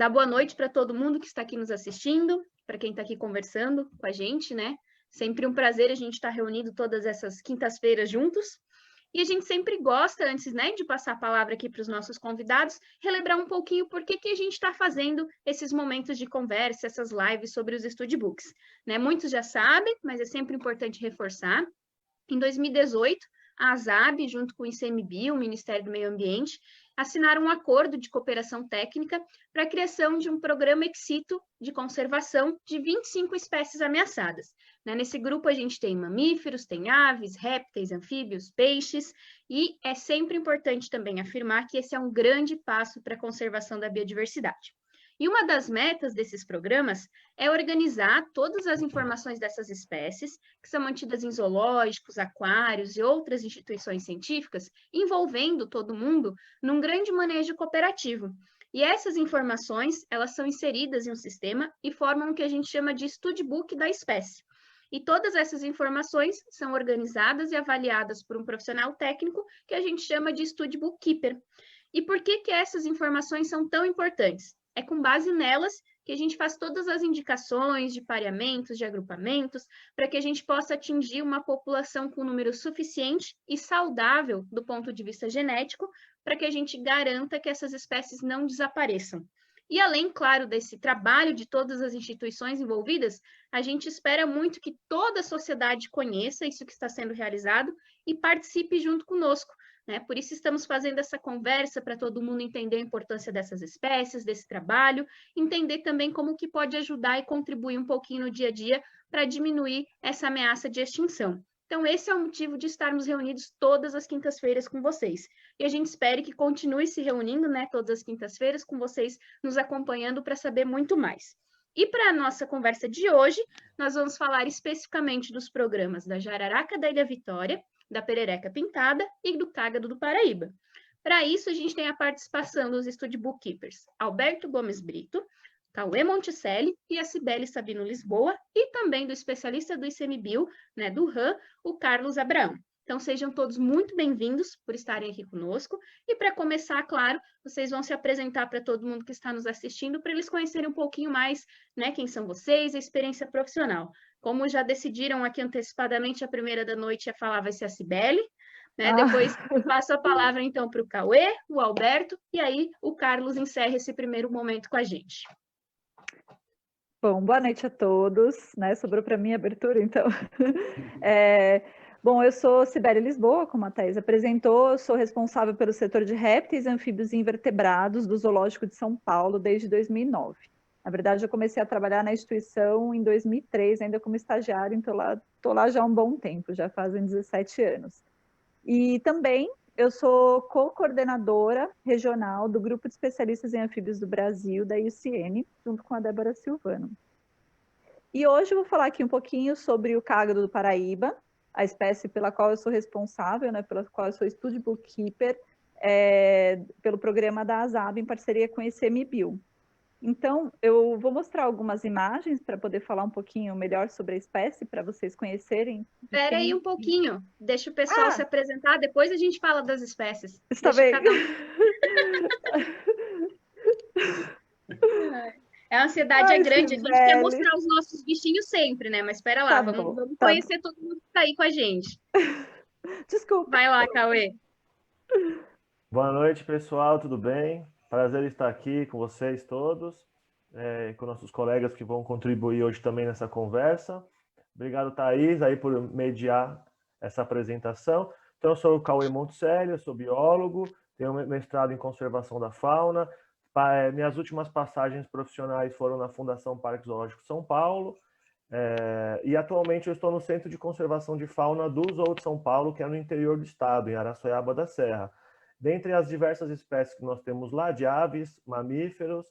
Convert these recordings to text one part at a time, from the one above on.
Dar boa noite para todo mundo que está aqui nos assistindo, para quem está aqui conversando com a gente, né? Sempre um prazer a gente estar reunido todas essas quintas-feiras juntos. E a gente sempre gosta, antes, né, de passar a palavra aqui para os nossos convidados, relembrar um pouquinho por que a gente está fazendo esses momentos de conversa, essas lives sobre os studbooks, né? Muitos já sabem, mas é sempre importante reforçar. Em 2018, a ASAB, junto com o ICMBio, o Ministério do Meio Ambiente, assinaram um acordo de cooperação técnica para a criação de um programa ex-situ de conservação de 25 espécies ameaçadas. Nesse grupo, a gente tem mamíferos, tem aves, répteis, anfíbios, peixes, e é sempre importante também afirmar que esse é um grande passo para a conservação da biodiversidade. E uma das metas desses programas é organizar todas as informações dessas espécies, que são mantidas em zoológicos, aquários e outras instituições científicas, envolvendo todo mundo num grande manejo cooperativo. E essas informações, elas são inseridas em um sistema e formam o que a gente chama de studbook da espécie. E todas essas informações são organizadas e avaliadas por um profissional técnico que a gente chama de studbook keeper. E por que essas informações são tão importantes? É com base nelas que a gente faz todas as indicações de pareamentos, de agrupamentos, para que a gente possa atingir uma população com um número suficiente e saudável do ponto de vista genético, para que a gente garanta que essas espécies não desapareçam. E além, claro, desse trabalho de todas as instituições envolvidas, a gente espera muito que toda a sociedade conheça isso que está sendo realizado e participe junto conosco. Por isso estamos fazendo essa conversa para todo mundo entender a importância dessas espécies, desse trabalho, entender também como que pode ajudar e contribuir um pouquinho no dia a dia para diminuir essa ameaça de extinção. Então, esse é o motivo de estarmos reunidos todas as quintas-feiras com vocês. E a gente espera que continue se reunindo, todas as quintas-feiras, com vocês nos acompanhando para saber muito mais. E para a nossa conversa de hoje, nós vamos falar especificamente dos programas da Jararaca da Ilha Vitória, da Perereca Pintada e do Cágado do Paraíba. Para isso, a gente tem a participação dos studbook keepers Alberto Gomes Brito, Cauê Monticelli e a Cibele Sabino Lisboa, e também do especialista do ICMBio, do RAM, o Carlos Abraão. Então, sejam todos muito bem-vindos por estarem aqui conosco. E para começar, claro, vocês vão se apresentar para todo mundo que está nos assistindo, para eles conhecerem um pouquinho mais, quem são vocês, a experiência profissional. Como já decidiram aqui antecipadamente, a primeira da noite a falar vai ser a Cibele, Depois eu passo a palavra, então, para o Cauê, o Alberto, e aí o Carlos encerra esse primeiro momento com a gente. Bom, boa noite a todos, Sobrou para mim a abertura, então. Bom, eu sou Cibele Lisboa, como a Thaís apresentou, eu sou responsável pelo setor de répteis, anfíbios e invertebrados do Zoológico de São Paulo desde 2009. Na verdade, eu comecei a trabalhar na instituição em 2003, ainda como estagiário, então estou lá já há um bom tempo, já fazem 17 anos. E também eu sou co-coordenadora regional do Grupo de Especialistas em Anfíbios do Brasil, da IUCN, junto com a Débora Silvano. E hoje eu vou falar aqui um pouquinho sobre o cágado do Paraíba, a espécie pela qual eu sou responsável, pela qual eu sou studbook keeper, pelo programa da ASAB, em parceria com o ICMBio. Então, eu vou mostrar algumas imagens para poder falar um pouquinho melhor sobre a espécie, para vocês conhecerem. Espera aí um pouquinho, deixa o pessoal se apresentar, depois a gente fala das espécies. Está bem. Cada um... A ansiedade é grande, a gente quer mostrar os nossos bichinhos sempre, Mas espera lá, vamos conhecer todo mundo que está aí com a gente. Desculpa. Vai lá, Cauê. Boa noite, pessoal, tudo bem? Prazer estar aqui com vocês todos, com nossos colegas que vão contribuir hoje também nessa conversa. Obrigado, Thaís, aí por mediar essa apresentação. Então, eu sou o Cauê Monticelli, eu sou biólogo, tenho mestrado em conservação da fauna. Minhas últimas passagens profissionais foram na Fundação Parque Zoológico São Paulo, e atualmente eu estou no Centro de Conservação de Fauna do Zoo de São Paulo, que é no interior do estado, em Araçoiaba da Serra. Dentre as diversas espécies que nós temos lá, de aves, mamíferos,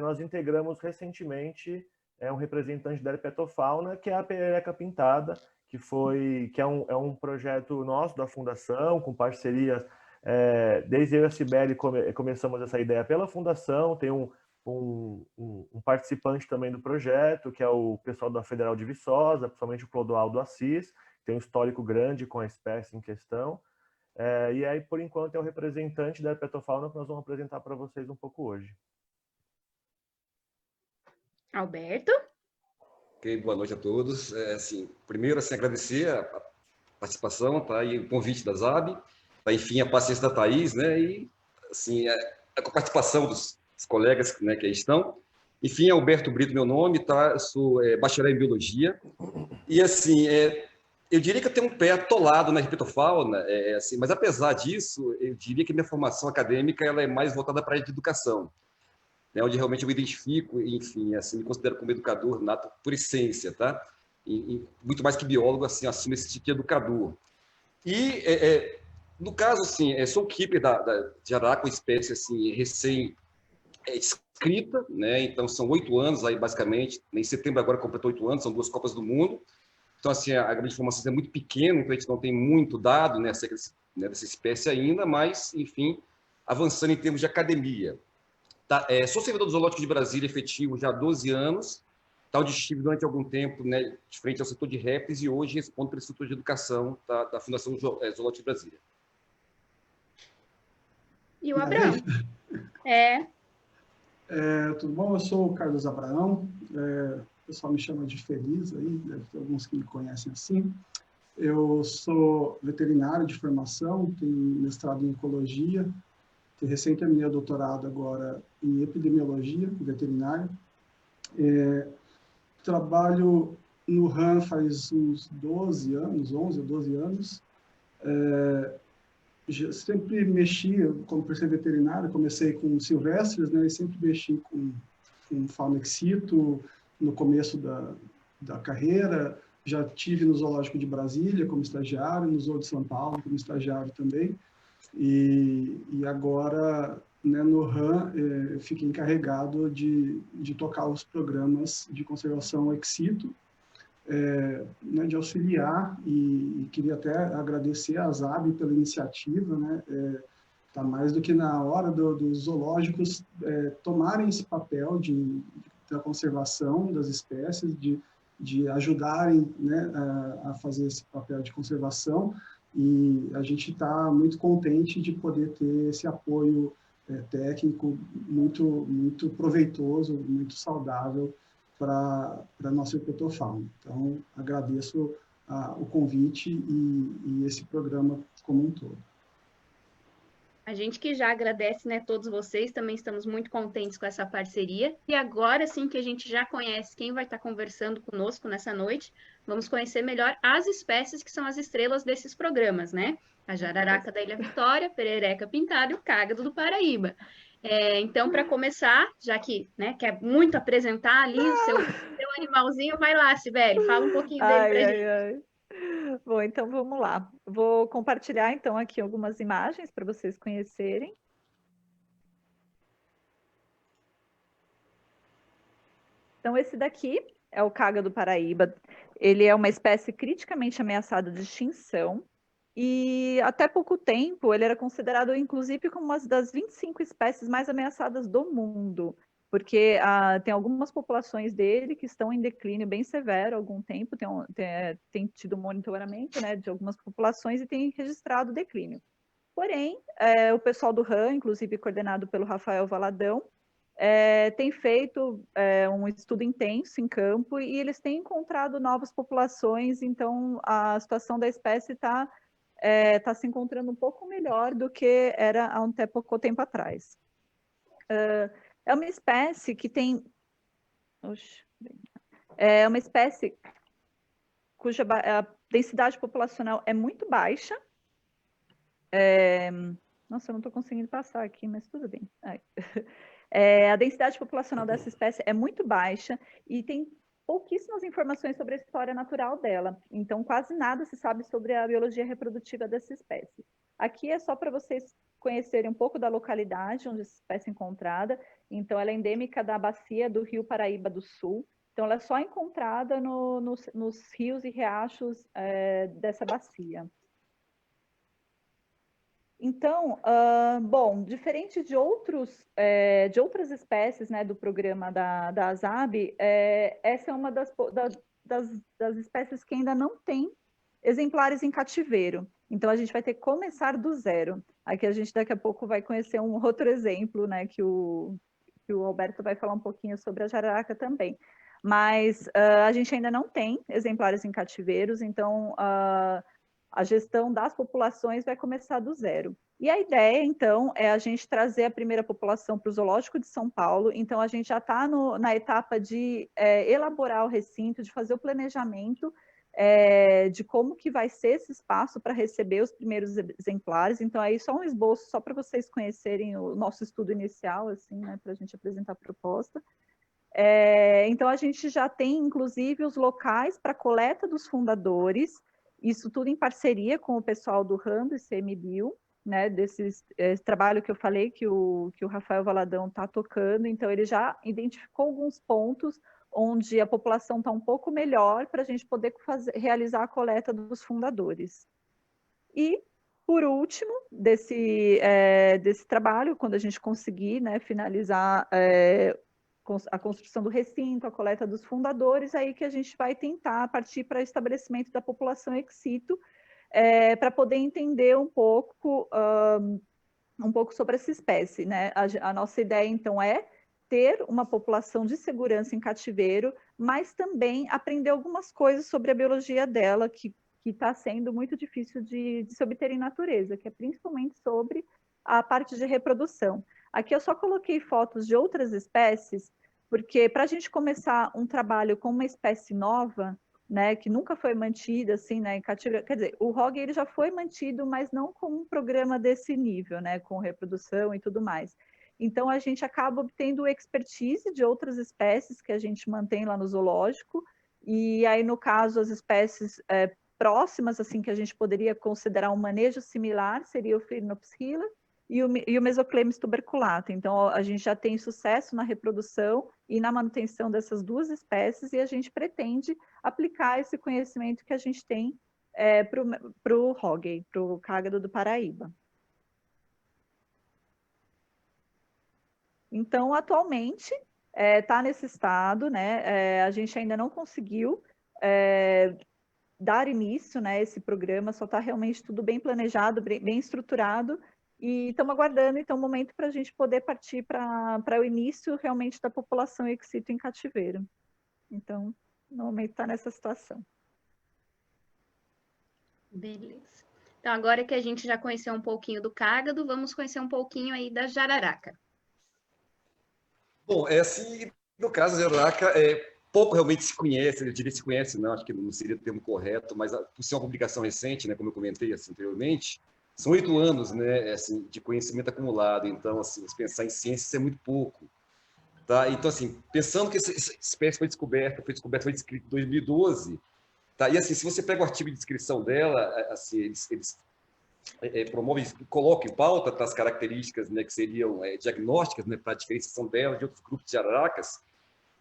nós integramos recentemente um representante da herpetofauna, que é a perereca pintada, que é um projeto nosso, da Fundação, com parcerias. Desde eu e a Cibele começamos essa ideia pela Fundação, tem um participante também do projeto, que é o pessoal da Federal de Viçosa, principalmente o Clodoaldo Assis, que tem um histórico grande com a espécie em questão. E aí, por enquanto, é o representante da herpetofauna que nós vamos apresentar para vocês um pouco hoje. Alberto? Ok, boa noite a todos. Primeiro, agradecer a participação, tá? E o convite da ZAB, tá? Enfim, a paciência da Thaís, né? E, a participação dos colegas, né, que aí estão. Enfim, Alberto Brito, meu nome, tá? Eu sou bacharel em Biologia. E, eu diria que eu tenho um pé atolado na herpetofauna, mas, apesar disso, eu diria que minha formação acadêmica ela é mais voltada para a área de educação, né, onde realmente eu me identifico, enfim, me considero como educador nato por essência, tá? Muito mais que biólogo, assumo esse tipo de educador. E, no caso, sou keeper de arara, uma espécie, recém descrita, né? Então, são 8 anos aí, basicamente. Em setembro agora completou 8 anos, são 2 Copas do Mundo. Então, a grande formação é muito pequena, então a gente não tem muito dado, né, acerca dessa espécie ainda, mas, enfim, avançando em termos de academia. Tá, sou servidor do Zoológico de Brasília efetivo já há 12 anos, tá, onde estive durante algum tempo, né, de frente ao setor de répteis, e hoje respondo pelo setor de educação da Fundação Zoológico de Brasília. E o Abraão? Tudo bom? Eu sou o Carlos Abraão, o pessoal me chama de Feliz, aí, deve ter alguns que me conhecem assim. Eu sou veterinário de formação, tenho mestrado em Ecologia, recém terminei o doutorado agora em Epidemiologia veterinária. Trabalho no RAM faz uns 12 anos, 11 ou 12 anos. Sempre mexi, como por ser veterinário, comecei com silvestres, né, e sempre mexi com fauna excito no começo da carreira. Já tive no Zoológico de Brasília como estagiário, no Zoo de São Paulo como estagiário também. E agora, né, no RAM, eu fiquei encarregado de tocar os programas de conservação ex situ, né, de auxiliar, e queria até agradecer a ZAB pela iniciativa, né, tá mais do que na hora dos zoológicos tomarem esse papel da conservação das espécies, de ajudarem, né, a fazer esse papel de conservação, e a gente está muito contente de poder ter esse apoio técnico muito proveitoso, muito saudável para a nossa herpetofauna. Então, agradeço o convite e esse programa como um todo. A gente que já agradece, né, todos vocês, também estamos muito contentes com essa parceria. E agora sim que a gente já conhece quem vai estar conversando conosco nessa noite, vamos conhecer melhor as espécies que são as estrelas desses programas, né? A jararaca da Ilha Vitória, perereca pintada e o cágado do Paraíba. Então, para começar, já que, né, quer muito apresentar ali o seu animalzinho, vai lá, Cibele, fala um pouquinho dele pra gente. Bom, então vamos lá. Vou compartilhar então aqui algumas imagens para vocês conhecerem. Então esse daqui é o cágado do Paraíba. Ele é uma espécie criticamente ameaçada de extinção e até pouco tempo ele era considerado inclusive como uma das 25 espécies mais ameaçadas do mundo, porque tem algumas populações dele que estão em declínio bem severo há algum tempo, tem tido monitoramento, né, de algumas populações e tem registrado declínio. Porém, o pessoal do RAM, inclusive coordenado pelo Rafael Valadão, tem feito um estudo intenso em campo e eles têm encontrado novas populações, então a situação da espécie está se encontrando um pouco melhor do que era há pouco tempo atrás. É uma espécie que tem... É uma espécie cuja densidade populacional é muito baixa. Nossa, eu não estou conseguindo passar aqui, mas tudo bem. A densidade populacional dessa espécie é muito baixa e tem pouquíssimas informações sobre a história natural dela. Então, quase nada se sabe sobre a biologia reprodutiva dessa espécie. Aqui é só para vocês conhecerem um pouco da localidade onde essa espécie é encontrada. Então, ela é endêmica da bacia do Rio Paraíba do Sul. Então, ela é só encontrada nos rios e riachos dessa bacia. Então, bom, diferente de outras espécies, né, do programa da ASAB, essa é uma das espécies que ainda não tem exemplares em cativeiro. Então, a gente vai ter que começar do zero. Aqui a gente daqui a pouco vai conhecer um outro exemplo, né, que o que o Alberto vai falar um pouquinho sobre a jararaca também. Mas a gente ainda não tem exemplares em cativeiros, então a gestão das populações vai começar do zero. E a ideia, então, é a gente trazer a primeira população para o Zoológico de São Paulo. Então, a gente já está na etapa de elaborar o recinto, de fazer o planejamento de como que vai ser esse espaço para receber os primeiros exemplares. Então, aí só um esboço, só para vocês conhecerem o nosso estudo inicial, assim, né, para a gente apresentar a proposta. Então, a gente já tem, inclusive, os locais para coleta dos fundadores, isso tudo em parceria com o pessoal do RAND e CMBio, né, esse trabalho que eu falei que o Rafael Valadão está tocando. Então ele já identificou alguns pontos onde a população está um pouco melhor para a gente poder realizar a coleta dos fundadores. E, por último, desse trabalho, quando a gente conseguir, né, finalizar a construção do recinto, a coleta dos fundadores, aí que a gente vai tentar partir para o estabelecimento da população ex situ, para poder entender um pouco sobre essa espécie, né? A nossa ideia, então, é ter uma população de segurança em cativeiro, mas também aprender algumas coisas sobre a biologia dela, que está sendo muito difícil de se obter em natureza, que é principalmente sobre a parte de reprodução. Aqui eu só coloquei fotos de outras espécies, porque para a gente começar um trabalho com uma espécie nova, né, que nunca foi mantida assim, né, em cativeiro. Quer dizer, o ROG ele já foi mantido, mas não com um programa desse nível, né, com reprodução e tudo mais. Então a gente acaba obtendo expertise de outras espécies que a gente mantém lá no zoológico, e aí no caso as espécies próximas assim que a gente poderia considerar um manejo similar seria o Phrynops-Hyla e o Mesoclemis tuberculata. Então, a gente já tem sucesso na reprodução e na manutenção dessas duas espécies, e a gente pretende aplicar esse conhecimento que a gente tem para o Hogei, para o cágado do Paraíba. Então, atualmente, está nesse estado, né? A gente ainda não conseguiu dar início, né, a esse programa, só está realmente tudo bem planejado, bem estruturado, e estamos aguardando, então, o momento para a gente poder partir para o início, realmente, da população ex situ em cativeiro. Então, no momento está nessa situação. Beleza. Então, agora que a gente já conheceu um pouquinho do cágado, vamos conhecer um pouquinho aí da jararaca. Bom, assim, no caso da jararaca, pouco realmente se conhece, eu diria se conhece, não, acho que não seria o termo correto, mas por ser uma publicação recente, né, como eu comentei assim, anteriormente, são 8 anos, né, assim, de conhecimento acumulado. Então, assim, se pensar em ciência, é muito pouco. Tá? Então, assim, pensando que essa espécie foi descrita em 2012, tá? E, assim, se você pega o artigo de descrição dela, assim, eles promovem, colocam em pauta tá, as características, né, que seriam diagnósticas, né, para a diferenciação dela de outros grupos de jararacas,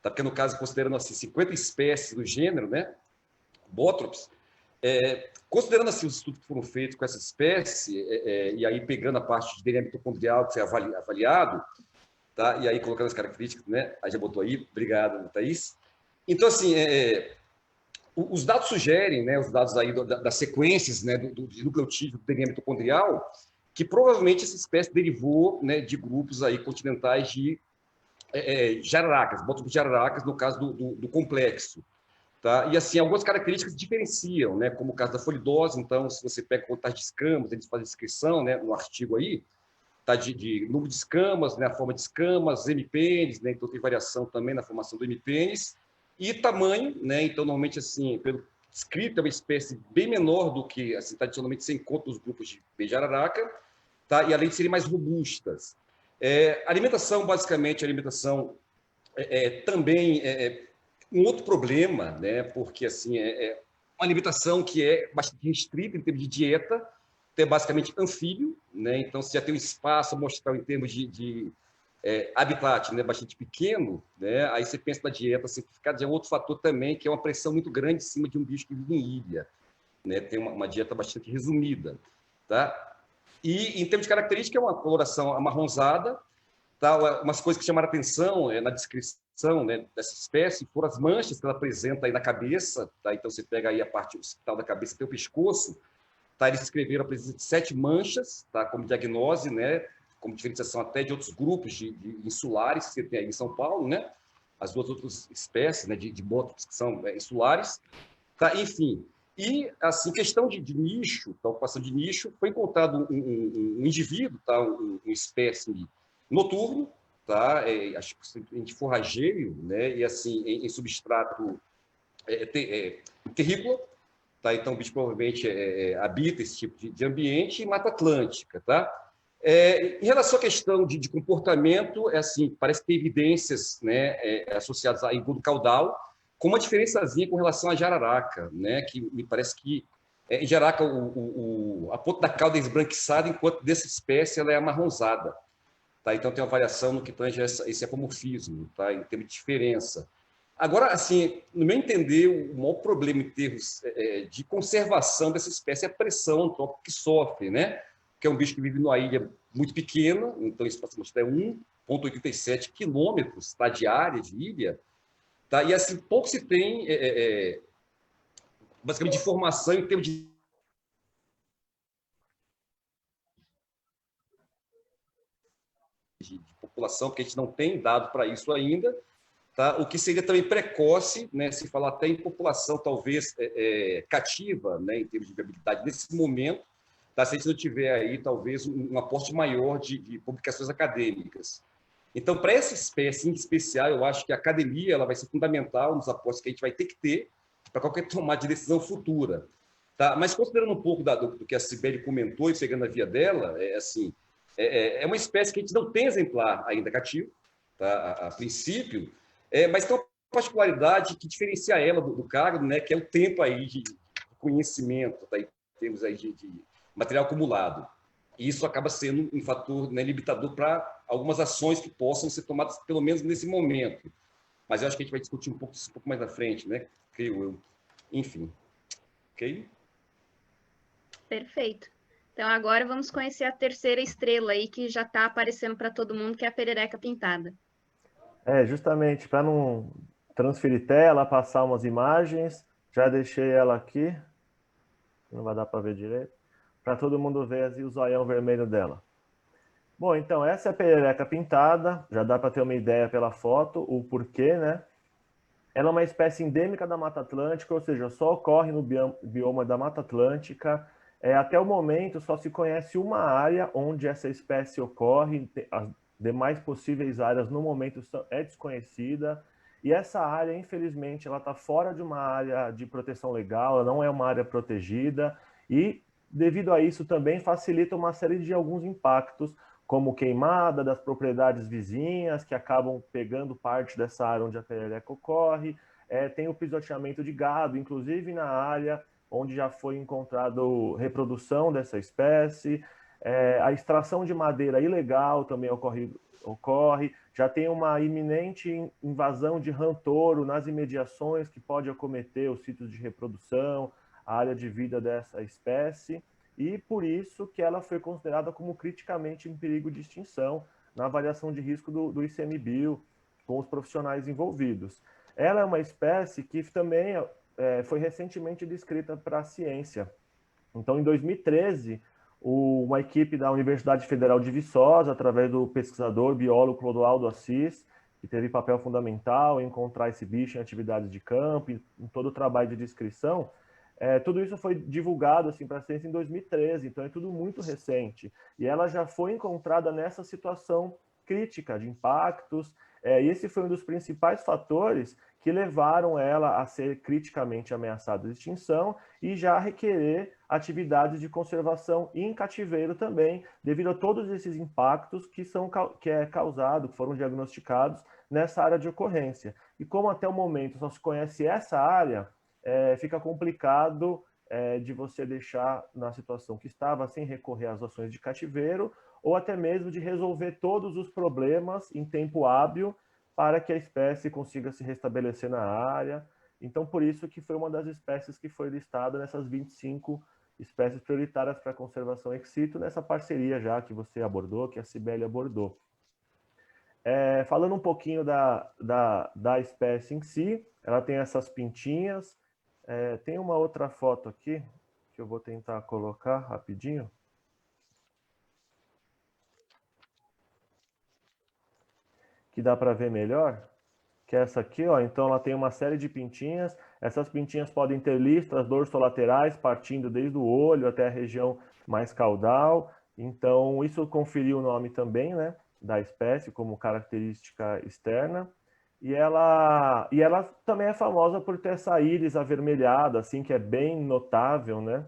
tá? Porque, no caso, considerando assim, 50 espécies do gênero, né, Botrops, considerando assim, os estudos que foram feitos com essa espécie, e aí pegando a parte de DNA mitocondrial que foi avaliado, tá? E aí colocando as características, né? Aí já botou aí, obrigado, Thaís. Então, assim, os dados sugerem, né, os dados aí das sequências, né, do nucleotídeo do DNA mitocondrial, que provavelmente essa espécie derivou, né, de grupos aí continentais de jararacas, Botrops jararacas, no caso do complexo. Tá? E, assim, algumas características diferenciam, né? Como o caso da folidose. Então, se você pega a contagem de escamas, eles fazem descrição, né, no artigo aí, tá, de número de escamas, né, a forma de escamas, hemipênis, né, então tem variação também na formação do hemipênis, e tamanho, né, então, normalmente, assim, pelo descrito, é uma espécie bem menor do que, assim, tradicionalmente se encontra nos grupos de jararaca, tá? E além de serem mais robustas. Alimentação, basicamente, também um outro problema, né? Porque assim uma alimentação que é bastante restrita em termos de dieta, é basicamente anfíbio, né? Então você já tem um espaço amostral em termos de habitat, né? Bastante pequeno, né? Aí você pensa na dieta simplificada, já é um outro fator também, que é uma pressão muito grande em cima de um bicho que vive em ilha, né? Tem uma dieta bastante resumida, tá? E em termos de característica, é uma coloração amarronzada, tá? Umas coisas que chamaram atenção na descrição, né, dessa espécie foram as manchas que ela apresenta aí na cabeça, tá? Então você pega aí a parte occipital da cabeça até o pescoço, tá? Eles descreveram a presença de 7 manchas, tá? Como diagnose, né? como diferenciação até de outros grupos de insulares que você tem aí em São Paulo, né? As duas outras espécies, né, de botos que são insulares, tá? Enfim. E, assim, questão de nicho, da ocupação de nicho, foi encontrado um indivíduo, tá? Um espécime noturno, tá? Acho que de forrageio, né? E, assim, em substrato terrícola, tá? Então, o bicho provavelmente habita esse tipo de ambiente, e Mata Atlântica, tá? Em relação à questão de comportamento, assim, parece que tem evidências, né, associadas a engodo caudal, com uma diferençazinha com relação à jararaca, né, que me parece que em jararaca a ponta da cauda é esbranquiçada, enquanto dessa espécie ela é amarronzada. Tá? Então tem uma variação no que tange esse apomorfismo, tá? Em termos de diferença. Agora, assim, no meu entender, o maior problema em termos de conservação dessa espécie é a pressão antrópica que sofre, né? Que é um bicho que vive numa ilha muito pequena, então isso é 1,87 quilômetros, tá, de área de ilha, tá? E assim, pouco se tem, basicamente, de informação em termos de população, porque a gente não tem dado para isso ainda, tá? O que seria também precoce, né, se falar até em população talvez cativa, né, em termos de viabilidade nesse momento, tá? Se a gente não tiver aí talvez um aporte maior de publicações acadêmicas. Então, para essa espécie em especial, eu acho que a academia ela vai ser fundamental nos aportes que a gente vai ter que ter para qualquer tomada de decisão futura. Tá? Mas considerando um pouco do que a Cibele comentou e pegando a via dela, assim, é uma espécie que a gente não tem exemplar ainda cativo, tá? A princípio, mas tem uma particularidade que diferencia ela do cardo, né? Que é o tempo aí de conhecimento, tá? Em termos aí de material acumulado. E isso acaba sendo um fator, né, limitador para algumas ações que possam ser tomadas, pelo menos nesse momento. Mas eu acho que a gente vai discutir um pouco isso um pouco mais na frente, né? Creio eu. Enfim. Ok? Perfeito. Então agora vamos conhecer a terceira estrela aí que já está aparecendo para todo mundo, que é a perereca pintada. Justamente para não transferir tela, passar umas imagens, já deixei ela aqui, não vai dar para ver direito, para todo mundo ver o zoião vermelho dela. Bom, então essa é a perereca pintada, já dá para ter uma ideia pela foto, o porquê, né? Ela é uma espécie endêmica da Mata Atlântica, ou seja, só ocorre no bioma da Mata Atlântica. Até o momento, só se conhece uma área onde essa espécie ocorre, as demais possíveis áreas no momento é desconhecida. E essa área, infelizmente, ela está fora de uma área de proteção legal, ela não é uma área protegida, e devido a isso também facilita uma série de alguns impactos, como queimada das propriedades vizinhas, que acabam pegando parte dessa área onde a perereca ocorre. Tem o pisoteamento de gado, inclusive na área onde já foi encontrado reprodução dessa espécie. A extração de madeira ilegal também ocorre. Já tem uma iminente invasão de rã-touro nas imediações, que pode acometer os sítios de reprodução, a área de vida dessa espécie. E por isso que ela foi considerada como criticamente em perigo de extinção na avaliação de risco do ICMBio com os profissionais envolvidos. Ela é uma espécie que também foi recentemente descrita para a ciência. Então, em 2013, uma equipe da Universidade Federal de Viçosa, através do pesquisador biólogo Clodoaldo Assis, que teve papel fundamental em encontrar esse bicho em atividades de campo, em todo o trabalho de descrição, tudo isso foi divulgado assim, para a ciência em 2013, então é tudo muito recente. E ela já foi encontrada nessa situação crítica de impactos, e esse foi um dos principais fatores que levaram ela a ser criticamente ameaçada de extinção e já requerer atividades de conservação em cativeiro também, devido a todos esses impactos que foram diagnosticados nessa área de ocorrência. E como até o momento só se conhece essa área, fica complicado de você deixar na situação que estava sem recorrer às ações de cativeiro ou até mesmo de resolver todos os problemas em tempo hábil para que a espécie consiga se restabelecer na área. Então, por isso que foi uma das espécies que foi listada nessas 25 espécies prioritárias para conservação ex situ, nessa parceria já que você abordou, que a Cibele abordou. Falando um pouquinho da espécie em si, ela tem essas pintinhas. Tem uma outra foto aqui, que eu vou tentar colocar rapidinho. que dá para ver melhor, que é essa aqui, ó. Então ela tem uma série de pintinhas. Essas pintinhas podem ter listras dorsolaterais, partindo desde o olho até a região mais caudal. Então isso conferiu o nome também, né, da espécie como característica externa. E ela também é famosa por ter essa íris avermelhada, assim, que é bem notável, né?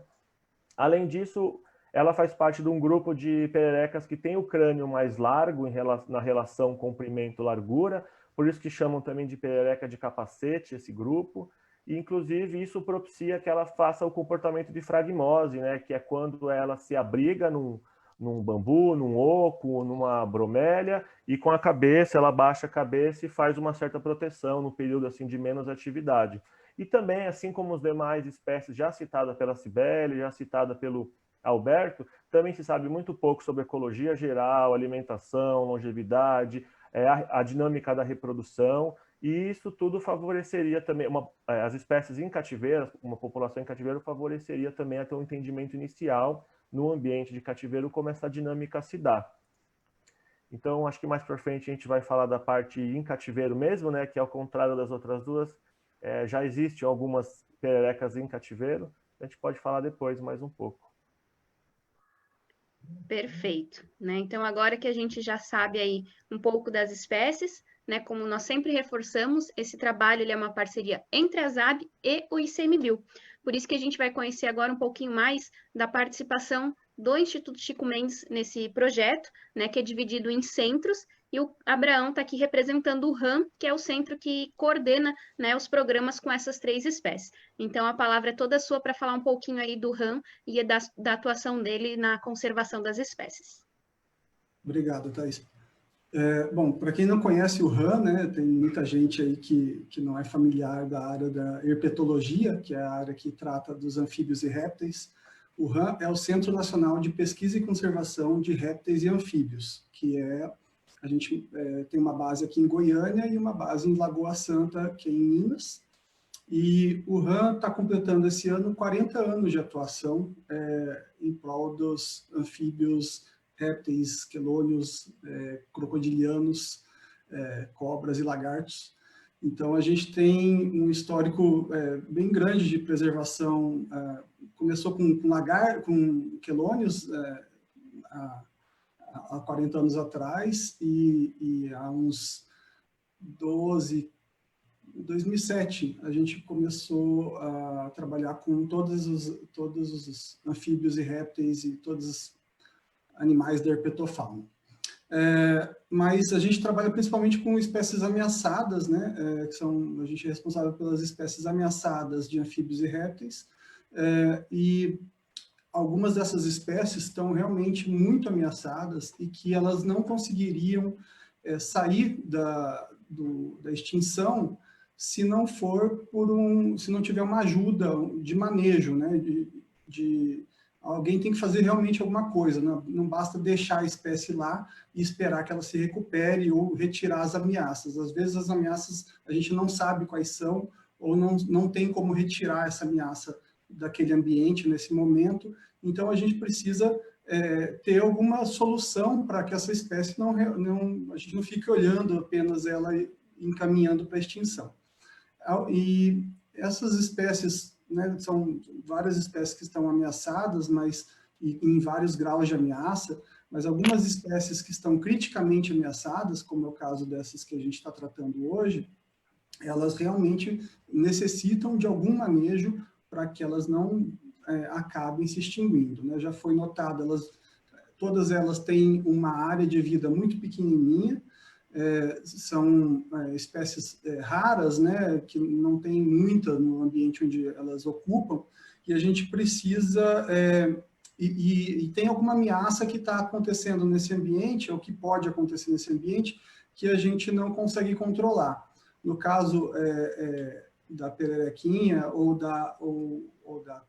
Além disso, ela faz parte de um grupo de pererecas que tem o crânio mais largo na relação comprimento-largura, por isso que chamam também de perereca de capacete esse grupo, e inclusive isso propicia que ela faça o comportamento de fragmose, né, que é quando ela se abriga num bambu, num oco, numa bromélia, e com a cabeça, ela baixa a cabeça e faz uma certa proteção no período assim de menos atividade. E também, assim como as demais espécies já citadas pela Cibele, já citada pelo Alberto, também se sabe muito pouco sobre ecologia geral, alimentação, longevidade, a dinâmica da reprodução, e isso tudo favoreceria também, as espécies em cativeiro, uma população em cativeiro favoreceria também até um entendimento inicial no ambiente de cativeiro como essa dinâmica se dá. Então, acho que mais para frente a gente vai falar da parte em cativeiro mesmo, né, que ao contrário das outras duas, já existem algumas pererecas em cativeiro, a gente pode falar depois mais um pouco. Perfeito, né? Então, agora que a gente já sabe aí um pouco das espécies, né? Como nós sempre reforçamos, esse trabalho ele é uma parceria entre a ZAB e o ICMBio. Por isso que a gente vai conhecer agora um pouquinho mais da participação do Instituto Chico Mendes nesse projeto, né? Que é dividido em centros, e o Abraão está aqui representando o RAM, que é o centro que coordena, né, os programas com essas 3 espécies. Então, a palavra é toda sua para falar um pouquinho aí do RAM e da atuação dele na conservação das espécies. Obrigado, Thais. Bom, para quem não conhece o RAM, né, tem muita gente aí que não é familiar da área da herpetologia, que é a área que trata dos anfíbios e répteis. O RAM é o Centro Nacional de Pesquisa e Conservação de Répteis e Anfíbios, que a gente tem uma base aqui em Goiânia e uma base em Lagoa Santa, que é em Minas. E o RAM está completando esse ano 40 anos de atuação em prol dos anfíbios, répteis, quelônios, crocodilianos, cobras e lagartos. Então, a gente tem um histórico bem grande de preservação. Começou com quelônios há 40 anos atrás e há uns 2007, a gente começou a trabalhar com todos os anfíbios e répteis e todos os animais da herpetofauna. Mas a gente trabalha principalmente com espécies ameaçadas, né? A gente é responsável pelas espécies ameaçadas de anfíbios e répteis, e algumas dessas espécies estão realmente muito ameaçadas e que elas não conseguiriam sair da extinção se não for se não tiver uma ajuda de manejo, né? Alguém tem que fazer realmente alguma coisa, não basta deixar a espécie lá e esperar que ela se recupere ou retirar as ameaças. Às vezes as ameaças a gente não sabe quais são ou não tem como retirar essa ameaça daquele ambiente nesse momento, então a gente precisa ter alguma solução para que essa espécie a gente não fique olhando apenas ela encaminhando para a extinção. E essas espécies, né, são várias espécies que estão ameaçadas, mas em vários graus de ameaça, mas algumas espécies que estão criticamente ameaçadas, como é o caso dessas que a gente está tratando hoje, elas realmente necessitam de algum manejo para que elas não acabem se extinguindo, né? Já foi notado, todas elas têm uma área de vida muito pequenininha, são espécies raras, né, que não tem muita no ambiente onde elas ocupam, e a gente precisa, e tem alguma ameaça que está acontecendo nesse ambiente, ou que pode acontecer nesse ambiente, que a gente não consegue controlar. No caso da pererequinha ou da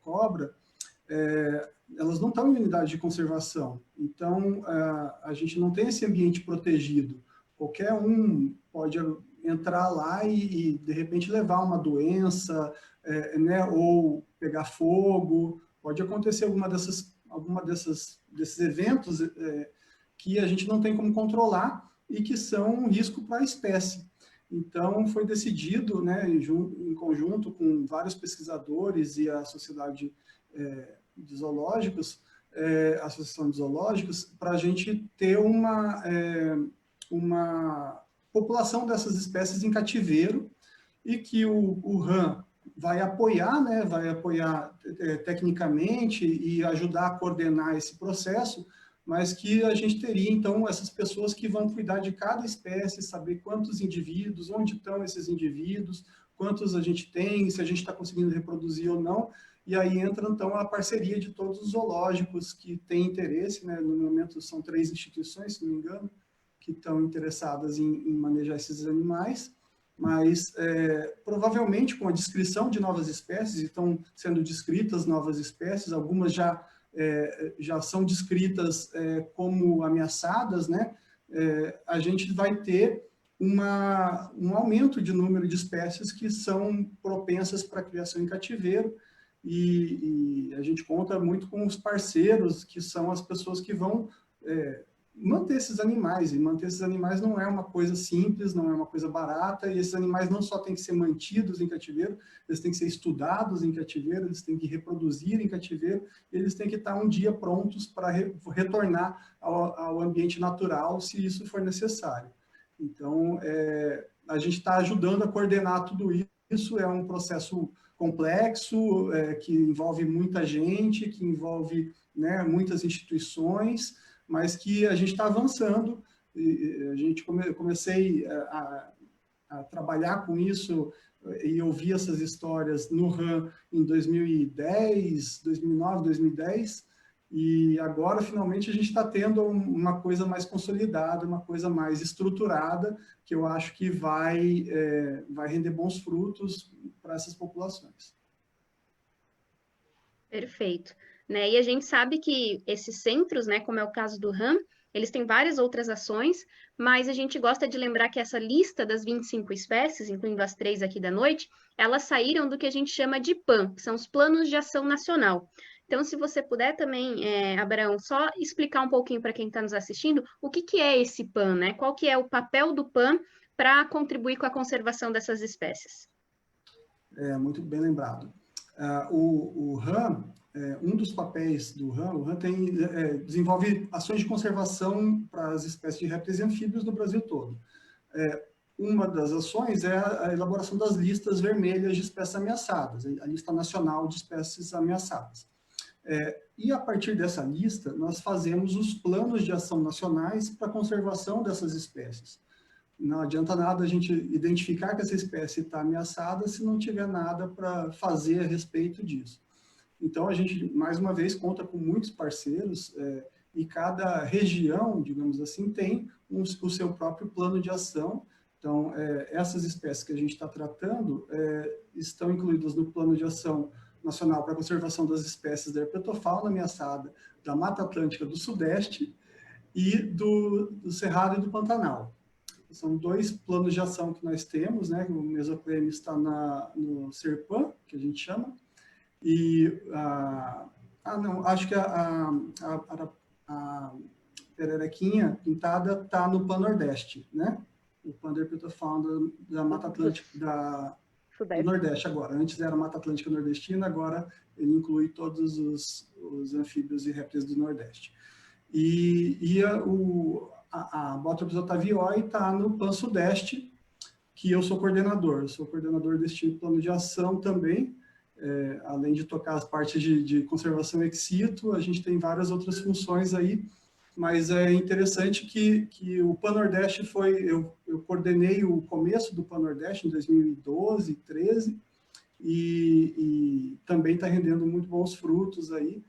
cobra, elas não estão em unidade de conservação, então a gente não tem esse ambiente protegido. Qualquer um pode entrar lá e de repente levar uma doença, né, ou pegar fogo, pode acontecer alguma desses eventos que a gente não tem como controlar, e que são um risco para a espécie. Então, foi decidido, né, em conjunto com vários pesquisadores e a Sociedade de Zoológicos, a Associação de Zoológicos, para a gente ter uma população dessas espécies em cativeiro e que o RAM vai apoiar, né, tecnicamente e ajudar a coordenar esse processo, mas que a gente teria, então, essas pessoas que vão cuidar de cada espécie, saber quantos indivíduos, onde estão esses indivíduos, quantos a gente tem, se a gente está conseguindo reproduzir ou não, e aí entra, então, a parceria de todos os zoológicos que têm interesse, né, no momento são 3 instituições, se não me engano, que estão interessadas em manejar esses animais, mas provavelmente com a descrição de novas espécies, estão sendo descritas novas espécies, algumas já são descritas como ameaçadas, né? A gente vai ter um aumento de número de espécies que são propensas para a criação em cativeiro, e a gente conta muito com os parceiros, que são as pessoas que vão manter esses animais, e manter esses animais não é uma coisa simples, não é uma coisa barata, e esses animais não só têm que ser mantidos em cativeiro, eles têm que ser estudados em cativeiro, eles têm que reproduzir em cativeiro, eles têm que estar um dia prontos para retornar ao ambiente natural, se isso for necessário. Então, a gente está ajudando a coordenar tudo isso, é um processo complexo, que envolve muita gente, que envolve, né, muitas instituições, mas que a gente está avançando. Comecei a trabalhar com isso e ouvir essas histórias no RAM em 2010, 2009, 2010, e agora, finalmente, a gente está tendo uma coisa mais consolidada, uma coisa mais estruturada, que eu acho que vai render bons frutos para essas populações. Perfeito. Né? E a gente sabe que esses centros, né, como é o caso do RAM, eles têm várias outras ações, mas a gente gosta de lembrar que essa lista das 25 espécies, incluindo as 3 aqui da noite, elas saíram do que a gente chama de PAN, que são os Planos de Ação Nacional. Então, se você puder também, Abraão, só explicar um pouquinho para quem está nos assistindo, o que é esse PAN, né? Qual que é o papel do PAN para contribuir com a conservação dessas espécies? Muito bem lembrado. O RAM, um dos papéis do RAM, o RAM desenvolve ações de conservação para as espécies de répteis e anfíbios no Brasil todo. Uma das ações é a elaboração das listas vermelhas de espécies ameaçadas, a lista nacional de espécies ameaçadas. E a partir dessa lista, nós fazemos os planos de ação nacionais para a conservação dessas espécies. Não adianta nada a gente identificar que essa espécie está ameaçada se não tiver nada para fazer a respeito disso. Então, a gente, mais uma vez, conta com muitos parceiros e cada região, digamos assim, tem o seu próprio plano de ação. Então, essas espécies que a gente está tratando estão incluídas no Plano de Ação Nacional para a Conservação das Espécies da Herpetofauna Ameaçada da Mata Atlântica do Sudeste e do Cerrado e do Pantanal. São 2 planos de ação que nós temos, né? O Mesoclêmis está no SERPAN, que a gente chama, e acho que a pererequinha pintada está no Pan Nordeste, né? O Pan da Herpetofauna da Mata Atlântica do Nordeste agora. Antes era Mata Atlântica Nordestina, agora ele inclui todos os anfíbios e répteis do Nordeste. A Bothrops ottavioi está no Pan Sudeste, que eu sou coordenador. Eu sou coordenador deste plano de ação também. Além de tocar as partes de conservação ex situ, a gente tem várias outras funções aí, mas é interessante que o Pan Nordeste eu coordenei o começo do Pan Nordeste em 2012, 2013, e também está rendendo muito bons frutos aí.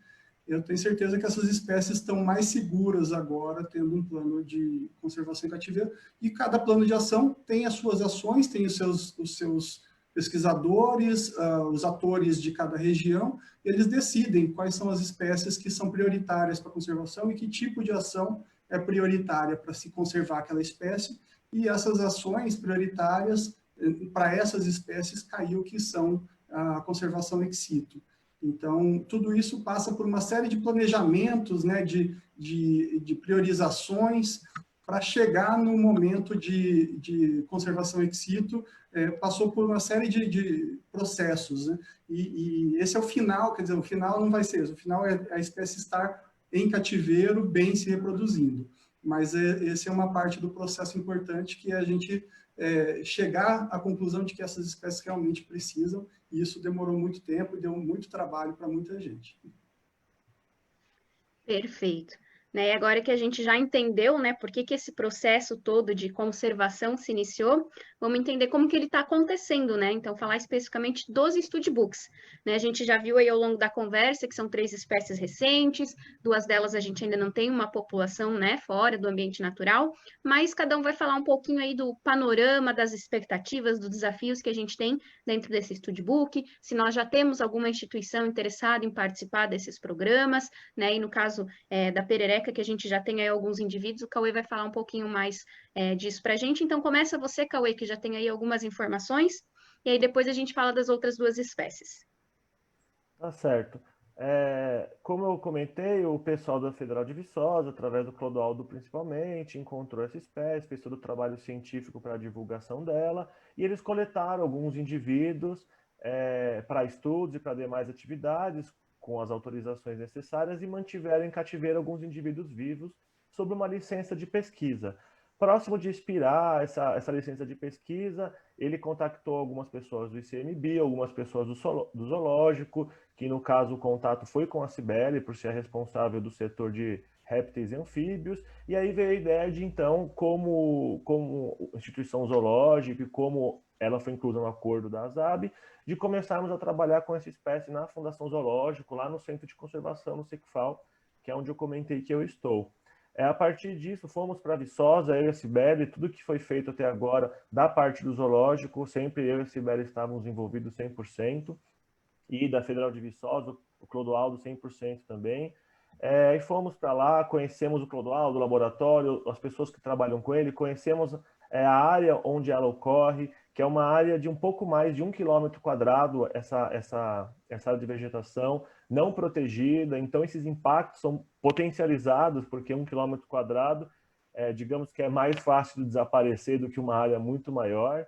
Eu tenho certeza que essas espécies estão mais seguras agora, tendo um plano de conservação em cativeiro, e cada plano de ação tem as suas ações, tem os seus pesquisadores, os atores de cada região, eles decidem quais são as espécies que são prioritárias para a conservação e que tipo de ação é prioritária para se conservar aquela espécie, e essas ações prioritárias para essas espécies caiu que são a conservação ex situ. Então, tudo isso passa por uma série de planejamentos, né, de priorizações, para chegar no momento de conservação ex situ, passou por uma série de processos, né? E esse é o final, quer dizer, o final não vai ser isso, o final é a espécie estar em cativeiro, bem se reproduzindo. Mas esse é uma parte do processo importante, que é a gente chegar à conclusão de que essas espécies realmente precisam, e isso demorou muito tempo e deu muito trabalho para muita gente. Perfeito. Né, e agora que a gente já entendeu, né, por que esse processo todo de conservação se iniciou, vamos entender como que ele está acontecendo, né? Então, falar especificamente dos studbooks. Né? A gente já viu aí ao longo da conversa que são 3 espécies recentes, 2 delas a gente ainda não tem uma população, né, fora do ambiente natural, mas cada um vai falar um pouquinho aí do panorama, das expectativas, dos desafios que a gente tem dentro desse studbook, se nós já temos alguma instituição interessada em participar desses programas, né? E no caso da Perereca, que a gente já tem aí alguns indivíduos, o Cauê vai falar um pouquinho mais disso para a gente. Então, começa você, Cauê, que já tem aí algumas informações, e aí depois a gente fala das outras 2 espécies. Tá certo. Como eu comentei, o pessoal da Federal de Viçosa, através do Clodoaldo principalmente, encontrou essa espécie, fez todo o trabalho científico para a divulgação dela, e eles coletaram alguns indivíduos para estudos e para demais atividades, com as autorizações necessárias, e mantiveram em cativeiro alguns indivíduos vivos sob uma licença de pesquisa. Próximo de expirar essa licença de pesquisa, ele contactou algumas pessoas do ICMBio, algumas pessoas do zoológico, que no caso o contato foi com a Cibele, por ser a responsável do setor de répteis e anfíbios, e aí veio a ideia de, então, como instituição zoológica e como ela foi inclusa no acordo da ASAB, de começarmos a trabalhar com essa espécie na Fundação Zoológico, lá no Centro de Conservação, no SECFAL, que é onde eu comentei que eu estou. A partir disso, fomos para Viçosa, eu e a Cibele, tudo que foi feito até agora da parte do zoológico, sempre eu e a Cibele estávamos envolvidos 100%, e da Federal de Viçosa, o Clodoaldo 100% também. E fomos para lá, conhecemos o Clodoaldo, o laboratório, as pessoas que trabalham com ele, conhecemos a área onde ela ocorre, que é uma área de um pouco mais de 1 km², essa área de vegetação não protegida, então esses impactos são potencializados, porque 1 km², digamos que é mais fácil de desaparecer do que uma área muito maior.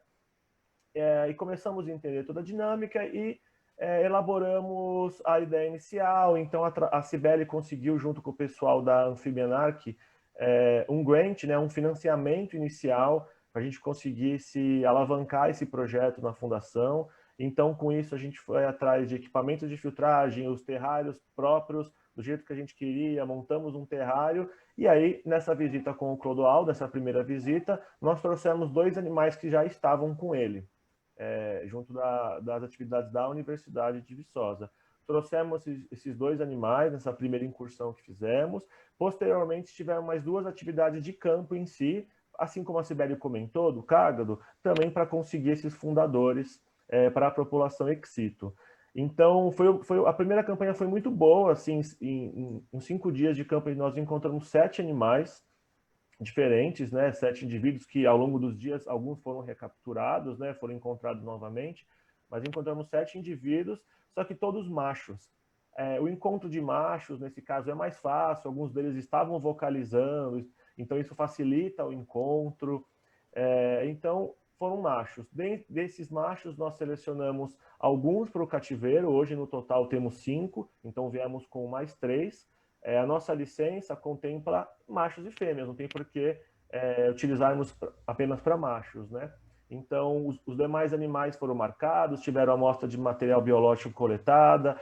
E começamos a entender toda a dinâmica e elaboramos a ideia inicial. Então a Cibele conseguiu, junto com o pessoal da Amphibianarch, um grant, né, um financiamento inicial para a gente conseguisse alavancar esse projeto na fundação. Então, com isso, a gente foi atrás de equipamentos de filtragem, os terrários próprios, do jeito que a gente queria, montamos um terrário, e aí, nessa visita com o Clodoaldo, essa primeira visita, nós trouxemos 2 animais que já estavam com ele, junto das atividades da Universidade de Viçosa. Trouxemos esses 2 animais nessa primeira incursão que fizemos. Posteriormente, tivemos mais 2 atividades de campo em si, assim como a Cibele comentou, do cágado, também para conseguir esses fundadores para a população ex situ. Então, a primeira campanha foi muito boa, assim, em 5 dias de campo nós encontramos 7 animais diferentes, né? 7 indivíduos que ao longo dos dias, alguns foram recapturados, né? Foram encontrados novamente, mas encontramos 7 indivíduos, só que todos machos. O encontro de machos, nesse caso, é mais fácil, alguns deles estavam vocalizando, então isso facilita o encontro. Então, foram machos. Desses machos, nós selecionamos alguns para o cativeiro, hoje no total temos 5, então viemos com mais 3. A nossa licença contempla machos e fêmeas, não tem por que utilizarmos apenas para machos, né? Então, os demais animais foram marcados, tiveram amostra de material biológico coletada,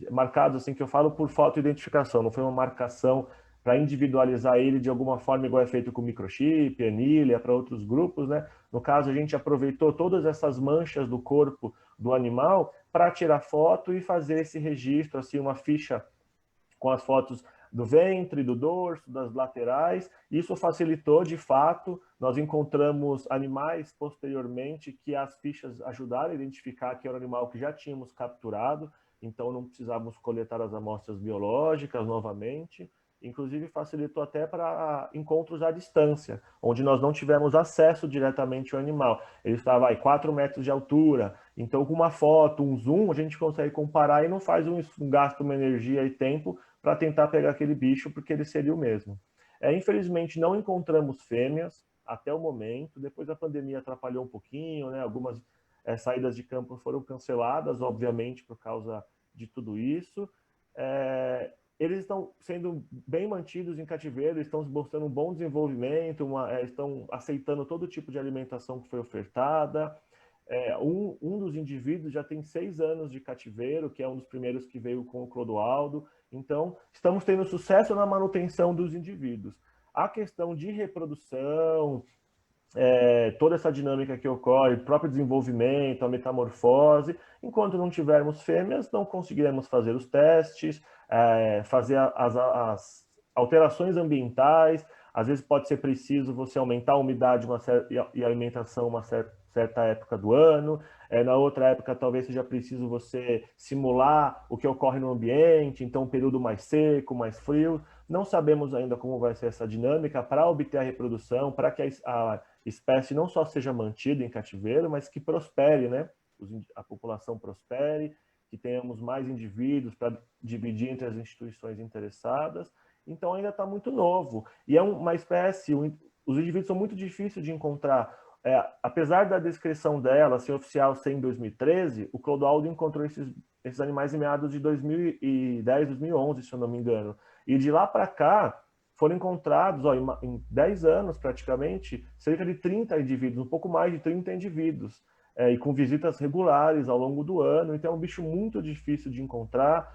marcados, assim que eu falo, por foto-identificação, não foi uma marcação para individualizar ele de alguma forma, igual é feito com microchip, anilha, para outros grupos, né? No caso, a gente aproveitou todas essas manchas do corpo do animal para tirar foto e fazer esse registro, assim, uma ficha com as fotos do ventre, do dorso, das laterais. Isso facilitou, de fato. Nós encontramos animais posteriormente que as fichas ajudaram a identificar que era um animal que já tínhamos capturado, então não precisávamos coletar as amostras biológicas novamente. Inclusive facilitou até para encontros à distância, onde nós não tivemos acesso diretamente ao animal. Ele estava a 4 metros de altura, então com uma foto, um zoom, a gente consegue comparar e não faz um gasto, uma energia e tempo para tentar pegar aquele bicho, porque ele seria o mesmo. Infelizmente, não encontramos fêmeas até o momento. Depois a pandemia atrapalhou um pouquinho, né? Algumas saídas de campo foram canceladas, obviamente, por causa de tudo isso. Eles estão sendo bem mantidos em cativeiro, estão mostrando um bom desenvolvimento, estão aceitando todo tipo de alimentação que foi ofertada. Um dos indivíduos já tem 6 anos de cativeiro, que é um dos primeiros que veio com o Clodoaldo. Então, estamos tendo sucesso na manutenção dos indivíduos. A questão de reprodução, toda essa dinâmica que ocorre, o próprio desenvolvimento, a metamorfose, enquanto não tivermos fêmeas, não conseguiremos fazer os testes, fazer as alterações ambientais. Às vezes pode ser preciso você aumentar a umidade e a alimentação uma certa época do ano. Na outra época, talvez seja preciso você simular o que ocorre no ambiente, então um período mais seco, mais frio. Não sabemos ainda como vai ser essa dinâmica para obter a reprodução, para que a espécie não só seja mantida em cativeiro, mas que prospere, né? A população prospere, que tenhamos mais indivíduos para dividir entre as instituições interessadas. Então ainda está muito novo. E é uma espécie, os indivíduos são muito difíceis de encontrar. Apesar da descrição dela ser oficial ser em 2013, o Clodoaldo encontrou esses animais em meados de 2010, 2011, se eu não me engano. E de lá para cá, foram encontrados, em 10 anos praticamente, cerca de 30 indivíduos, um pouco mais de 30 indivíduos, e com visitas regulares ao longo do ano. Então é um bicho muito difícil de encontrar,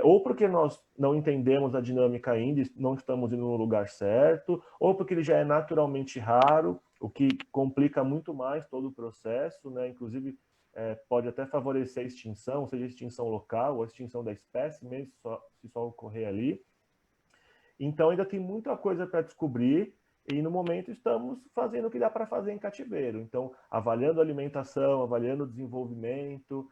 ou porque nós não entendemos a dinâmica ainda, não estamos indo no lugar certo, ou porque ele já é naturalmente raro, o que complica muito mais todo o processo, né? Inclusive pode até favorecer a extinção, seja a extinção local ou a extinção da espécie, mesmo se só ocorrer ali. Então ainda tem muita coisa para descobrir e no momento estamos fazendo o que dá para fazer em cativeiro. Então, avaliando a alimentação, avaliando o desenvolvimento,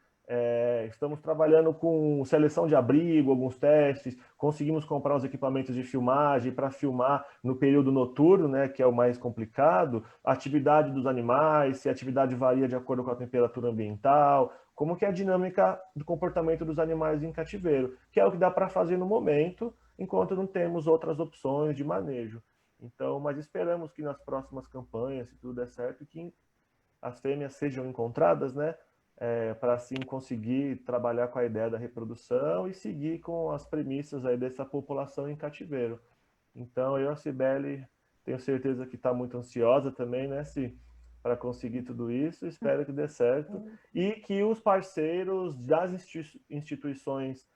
estamos trabalhando com seleção de abrigo, alguns testes, conseguimos comprar os equipamentos de filmagem para filmar no período noturno, né, que é o mais complicado, a atividade dos animais, se a atividade varia de acordo com a temperatura ambiental, como que é a dinâmica do comportamento dos animais em cativeiro, que é o que dá para fazer no momento, enquanto não temos outras opções de manejo. Então, mas esperamos que nas próximas campanhas, se tudo der certo, que as fêmeas sejam encontradas, né, para assim conseguir trabalhar com a ideia da reprodução e seguir com as premissas aí dessa população em cativeiro. Então, a Cibele, tenho certeza que está muito ansiosa também, né, para conseguir tudo isso. Espero que dê certo e que os parceiros das instituições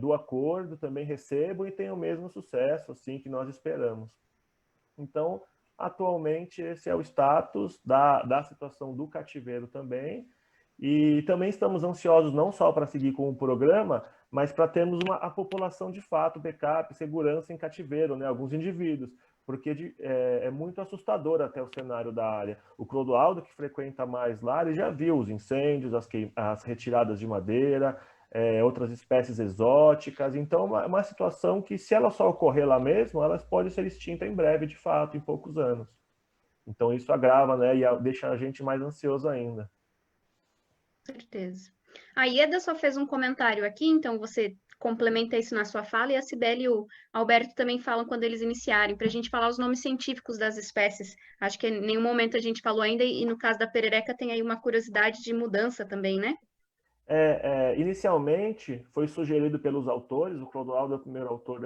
do acordo também recebam e tenham o mesmo sucesso assim que nós esperamos. Então, atualmente, esse é o status da situação do cativeiro também. E também estamos ansiosos não só para seguir com o programa, mas para termos a população de fato, backup, segurança em cativeiro, né? Alguns indivíduos, porque é muito assustador até o cenário da área. O Clodoaldo, que frequenta mais lá, ele já viu os incêndios, as retiradas de madeira, outras espécies exóticas. Então, é uma situação que, se ela só ocorrer lá mesmo, elas podem ser extintas em breve, de fato, em poucos anos. Então, isso agrava, né, e deixa a gente mais ansioso ainda. Certeza. A Ieda só fez um comentário aqui, então você complementa isso na sua fala, e a Cibele e o Alberto também falam quando eles iniciarem, para a gente falar os nomes científicos das espécies. Acho que em nenhum momento a gente falou ainda, e no caso da perereca tem aí uma curiosidade de mudança também, né? Inicialmente foi sugerido pelos autores, o Clodoaldo é o primeiro autor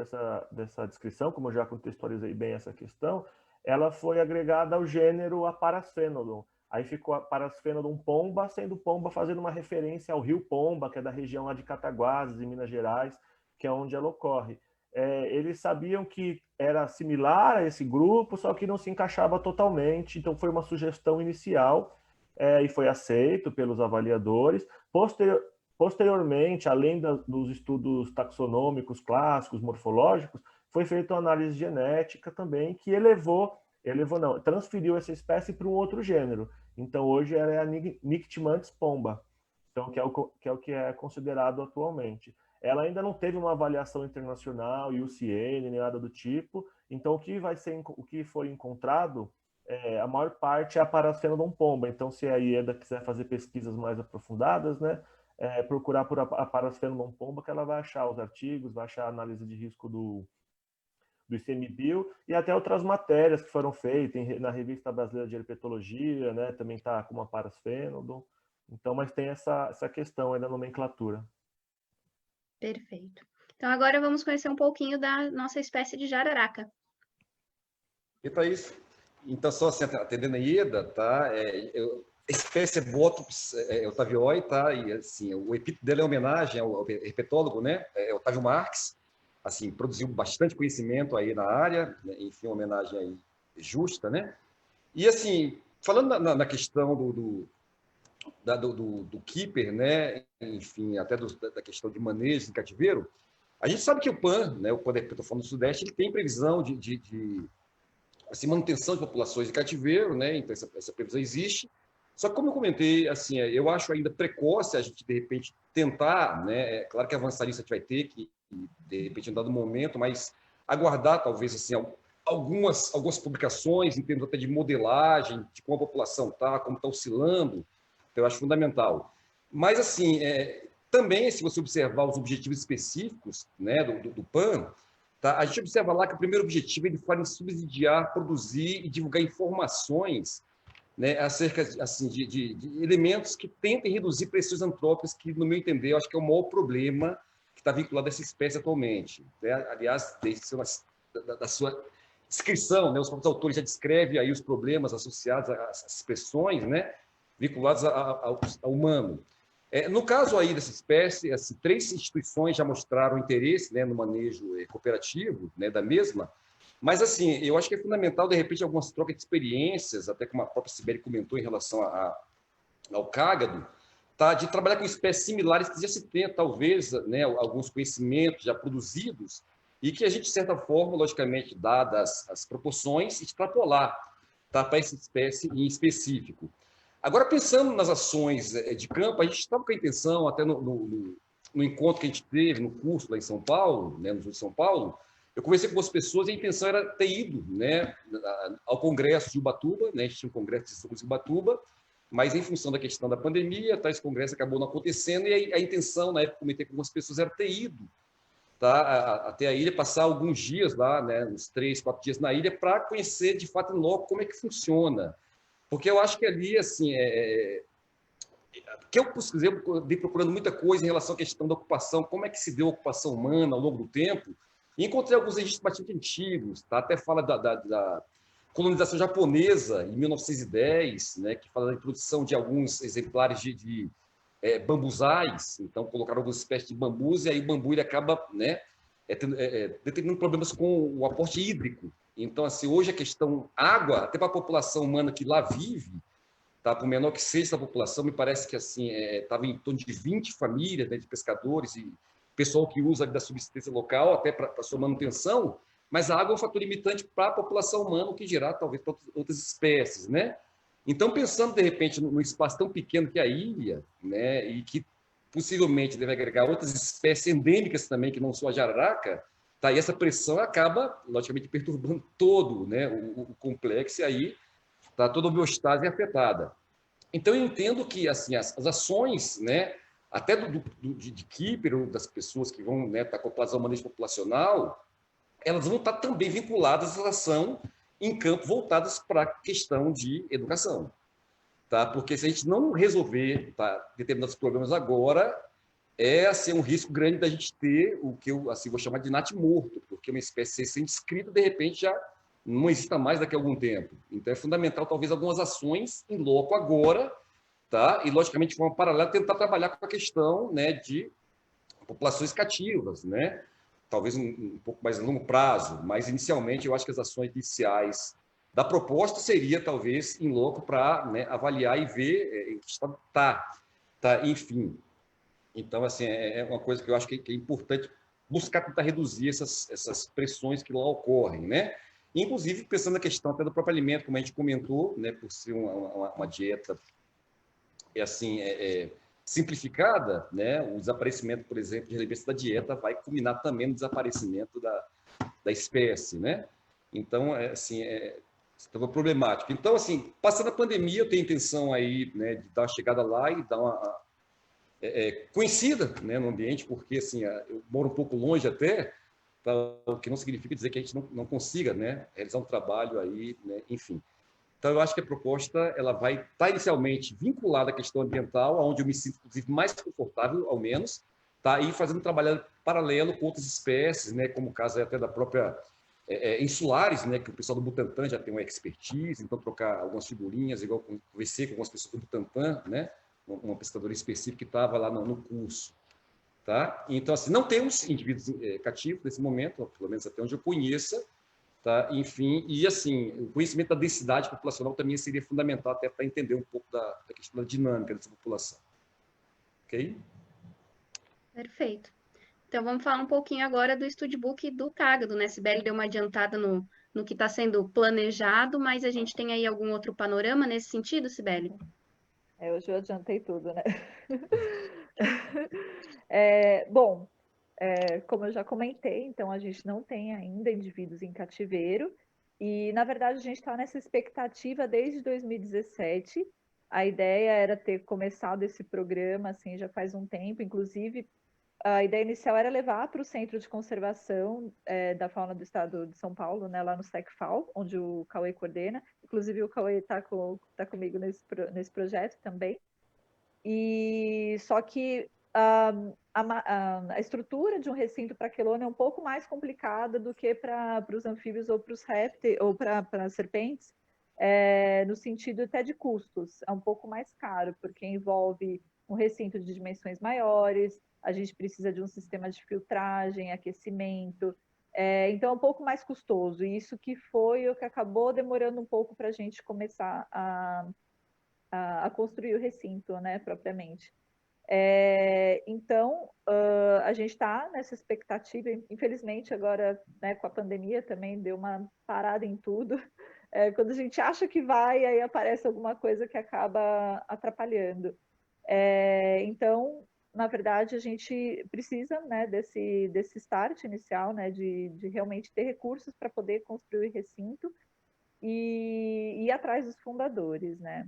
dessa descrição, como eu já contextualizei bem essa questão, ela foi agregada ao gênero Parasfenodon. Aí ficou a Parasfenodon pomba, sendo pomba fazendo uma referência ao rio Pomba, que é da região lá de Cataguases, em Minas Gerais, que é onde ela ocorre. Eles sabiam que era similar a esse grupo, só que não se encaixava totalmente, então foi uma sugestão inicial, e foi aceito pelos avaliadores. Posteriormente, além dos estudos taxonômicos, clássicos, morfológicos, foi feita uma análise genética também, que transferiu essa espécie para um outro gênero. Então, hoje ela é a Nyctimantis pomba, então, que é o que é considerado atualmente. Ela ainda não teve uma avaliação internacional, IUCN, nem nada do tipo. Então, o que foi encontrado, a maior parte é a Parasfenodon pomba. Então, se a Ieda quiser fazer pesquisas mais aprofundadas, né, procurar por a Parasfenodon pomba, que ela vai achar os artigos, vai achar a análise de risco do do ICMBio, e até outras matérias que foram feitas na Revista Brasileira de Herpetologia, né? Também está com uma parasfênodon. Então, mas tem essa questão aí da nomenclatura. Perfeito. Então, agora vamos conhecer um pouquinho da nossa espécie de jararaca. E Thaís, então, só assim, atendendo a Ieda, tá? A espécie é Botops otavioi, tá? E assim, o epíteto dele é homenagem ao herpetólogo, né? Otávio Marques, assim, produziu bastante conhecimento aí na área, né? Enfim, uma homenagem aí justa, né? E assim, falando na questão do keeper, né? Enfim, até da questão de manejo de cativeiro, a gente sabe que o PAN, né? O Plano Herpetofauna do Sudeste, ele tem previsão de assim, manutenção de populações de cativeiro, né? Então essa previsão existe. Só que, como eu comentei, assim, eu acho ainda precoce a gente, de repente, tentar, né? É claro que avançar nisso a gente vai ter que, de repente, em dado momento, mas aguardar, talvez, assim, algumas publicações em termos até de modelagem, de como a população está, como está oscilando, eu acho fundamental. Mas, assim, também, se você observar os objetivos específicos, né, do PAN, tá, a gente observa lá que o primeiro objetivo é ele fala em subsidiar, produzir e divulgar informações, né, acerca assim, de elementos que tentem reduzir pressões antrópicas, que, no meu entender, eu acho que é o maior problema que está vinculado a essa espécie atualmente. Né? Aliás, desde da sua descrição, né, os próprios autores já descrevem aí os problemas associados às pressões, né, vinculados ao humano. No caso aí dessa espécie, assim, 3 instituições já mostraram interesse, né, no manejo cooperativo, né, da mesma. Mas, assim, eu acho que é fundamental, de repente, algumas trocas de experiências, até como a própria Sibeli comentou em relação ao cágado, tá? De trabalhar com espécies similares que já se tem, talvez, né, alguns conhecimentos já produzidos e que a gente, de certa forma, logicamente, dadas as proporções, extrapolar, tá? Para essa espécie em específico. Agora, pensando nas ações de campo, a gente estava com a intenção, até no encontro que a gente teve, no curso lá em São Paulo, né, no Sul de São Paulo, eu conversei com algumas pessoas e a intenção era ter ido, né, ao congresso de Ubatuba, né, a gente tinha um congresso de saúde de Ubatuba, mas em função da questão da pandemia, tá, esse congresso acabou não acontecendo e a intenção, na época, comentei com algumas pessoas, era ter ido, tá, até a ilha, passar alguns dias lá, né, uns 3, 4 dias na ilha, para conhecer, de fato, em loco, como é que funciona. Porque eu acho que ali, assim, que eu, por exemplo, dei procurando muita coisa em relação à questão da ocupação, como é que se deu a ocupação humana ao longo do tempo, e encontrei alguns registros bastante antigos, tá? Até fala da colonização japonesa, em 1910, né, que fala da introdução de alguns exemplares de bambuzais, então colocaram algumas espécies de bambus, e aí o bambu ele acaba, né, determinando problemas com o aporte hídrico. Então, assim, hoje a questão água, até para a população humana que lá vive, tá, por menor que seja essa população, me parece que assim estava em torno de 20 famílias, né, de pescadores e pessoal que usa da subsistência local até para sua manutenção, mas a água é um fator limitante para a população humana, o que gerar talvez para outras espécies, né? Então, pensando de repente no espaço tão pequeno que é a ilha, né, e que possivelmente deve agregar outras espécies endêmicas também que não só a jararaca, tá? E essa pressão acaba logicamente perturbando todo, né, o complexo, e aí tá, toda a homeostase é afetada. Então, eu entendo que assim, as ações, né, até de keeper, ou das pessoas que vão, né, estar acopladas ao manejo populacional, elas vão estar também vinculadas à ação em campo voltadas para a questão de educação. Tá? Porque se a gente não resolver, tá, determinados problemas agora, assim, um risco grande da gente ter o que eu assim, vou chamar de natimorto, porque uma espécie sem descrita, de repente, já não exista mais daqui a algum tempo. Então, é fundamental, talvez, algumas ações em loco agora, tá? E, logicamente, de forma paralela, tentar trabalhar com a questão, né, de populações cativas, né? Talvez um pouco mais a longo prazo, mas, inicialmente, eu acho que as ações iniciais da proposta seria, talvez, em loco para, né, avaliar e ver em que estado está, tá? Enfim. Então, assim, é uma coisa que eu acho que é importante buscar tentar reduzir essas pressões que lá ocorrem, né? Inclusive, pensando na questão até do próprio alimento, como a gente comentou, né, por ser uma dieta assim, simplificada, né, o desaparecimento, por exemplo, de elementos da dieta vai culminar também no desaparecimento da espécie, né? Então, assim, estava problemático. Então, assim, passando a pandemia, eu tenho intenção aí, né, de dar uma chegada lá e dar uma conhecida, né, no ambiente, porque, assim, eu moro um pouco longe até, tá? O que não significa dizer que a gente não consiga, né, realizar um trabalho aí, né, enfim. Então, eu acho que a proposta ela vai estar inicialmente vinculada à questão ambiental, onde eu me sinto, inclusive, mais confortável, ao menos, tá? E fazendo um trabalho paralelo com outras espécies, né, como o caso até da própria insulares, né, que o pessoal do Butantan já tem uma expertise, então trocar algumas figurinhas, igual eu conversei com algumas pessoas do Butantan, né, uma pesquisadora específica que estava lá no curso. Tá? Então, assim, não temos indivíduos cativos nesse momento, pelo menos até onde eu conheça, tá? Enfim, e assim, o conhecimento da densidade populacional também seria fundamental até para entender um pouco da questão da dinâmica dessa população. Ok? Perfeito. Então, vamos falar um pouquinho agora do Studbook do Cágado, né? Sibeli deu uma adiantada no que está sendo planejado, mas a gente tem aí algum outro panorama nesse sentido, Sibeli? Hoje eu adiantei tudo, né? Bom, como eu já comentei, então a gente não tem ainda indivíduos em cativeiro e, na verdade, a gente está nessa expectativa desde 2017. A ideia era ter começado esse programa, assim, já faz um tempo, inclusive a ideia inicial era levar para o Centro de Conservação da Fauna do Estado de São Paulo, né, lá no SECFAL, onde o Cauê coordena. Inclusive, o Cauê está comigo nesse projeto também. E só que a estrutura de um recinto para quelônia é um pouco mais complicada do que para os anfíbios ou para os répteis ou para as serpentes, no sentido até de custos. É um pouco mais caro, porque envolve um recinto de dimensões maiores, a gente precisa de um sistema de filtragem, aquecimento, então é um pouco mais custoso. E isso que foi o que acabou demorando um pouco para a gente começar a construir o recinto, né, propriamente. Então, a gente está nessa expectativa, infelizmente agora, né, com a pandemia também deu uma parada em tudo. Quando a gente acha que vai, aí aparece alguma coisa que acaba atrapalhando. Então, na verdade, a gente precisa, né, desse start inicial, né, de realmente ter recursos para poder construir o recinto e ir atrás dos fundadores, né?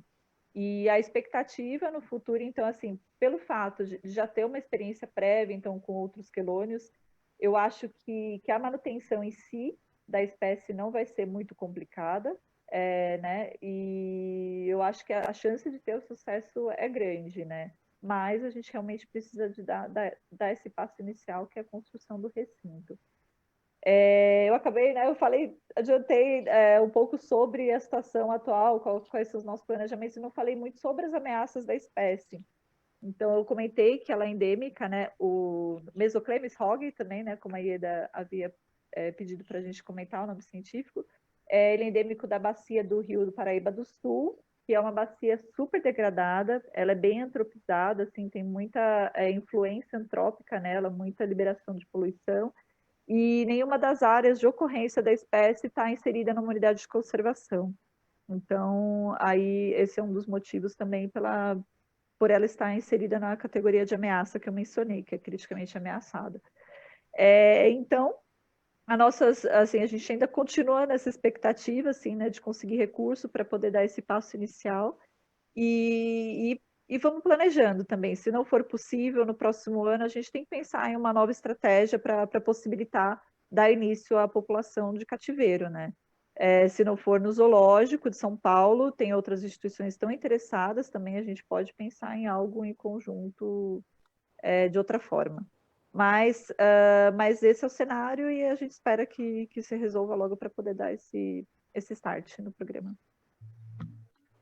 E a expectativa no futuro, então, assim, pelo fato de já ter uma experiência prévia, então, com outros quelônios, eu acho que a manutenção em si da espécie não vai ser muito complicada, né? E eu acho que a chance de ter o sucesso é grande, né? Mas a gente realmente precisa de dar esse passo inicial, que é a construção do recinto. Eu acabei, né, adiantei um pouco sobre a situação atual, quais são os nossos planejamentos, e não falei muito sobre as ameaças da espécie. Então, eu comentei que ela é endêmica, né, o Mesoclemis hogg também, né, como a Ieda havia pedido para a gente comentar o nome científico, ele é endêmico da bacia do Rio do Paraíba do Sul, que é uma bacia super degradada, ela é bem antropizada, assim, tem muita influência antrópica nela, muita liberação de poluição, e nenhuma das áreas de ocorrência da espécie está inserida numa unidade de conservação. Então, aí esse é um dos motivos também por ela estar inserida na categoria de ameaça que eu mencionei, que é criticamente ameaçada. Então, assim, a gente ainda continua nessa expectativa, assim, né, de conseguir recurso para poder dar esse passo inicial e vamos planejando também. Se não for possível, no próximo ano, a gente tem que pensar em uma nova estratégia para possibilitar dar início à população de cativeiro, né? Se não for no zoológico de São Paulo, tem outras instituições que estão interessadas também, a gente pode pensar em algo em conjunto de outra forma. Mas esse é o cenário e a gente espera que se resolva logo para poder dar esse start no programa.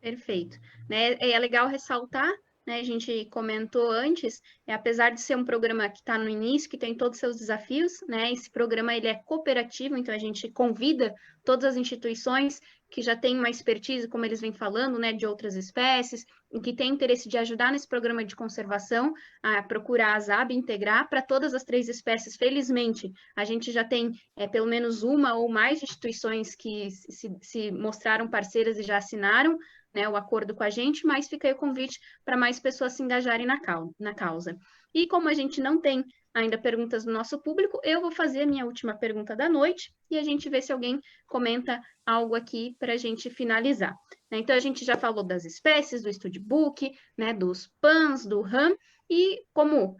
Perfeito. Né? É legal ressaltar, né? A gente comentou antes, apesar de ser um programa que está no início, que tem todos os seus desafios, né? Esse programa ele é cooperativo, então a gente convida todas as instituições que já têm uma expertise, como eles vêm falando, né, de outras espécies, e que têm interesse de ajudar nesse programa de conservação, a procurar a ZAB integrar para todas as 3 espécies. Felizmente, a gente já tem pelo menos uma ou mais instituições que se mostraram parceiras e já assinaram, né, o acordo com a gente, mas fica aí o convite para mais pessoas se engajarem na causa. E como a gente não tem ainda perguntas do nosso público, eu vou fazer a minha última pergunta da noite e a gente vê se alguém comenta algo aqui para a gente finalizar. Então, a gente já falou das espécies, do Studbook, né, dos PANs, do RAM, e como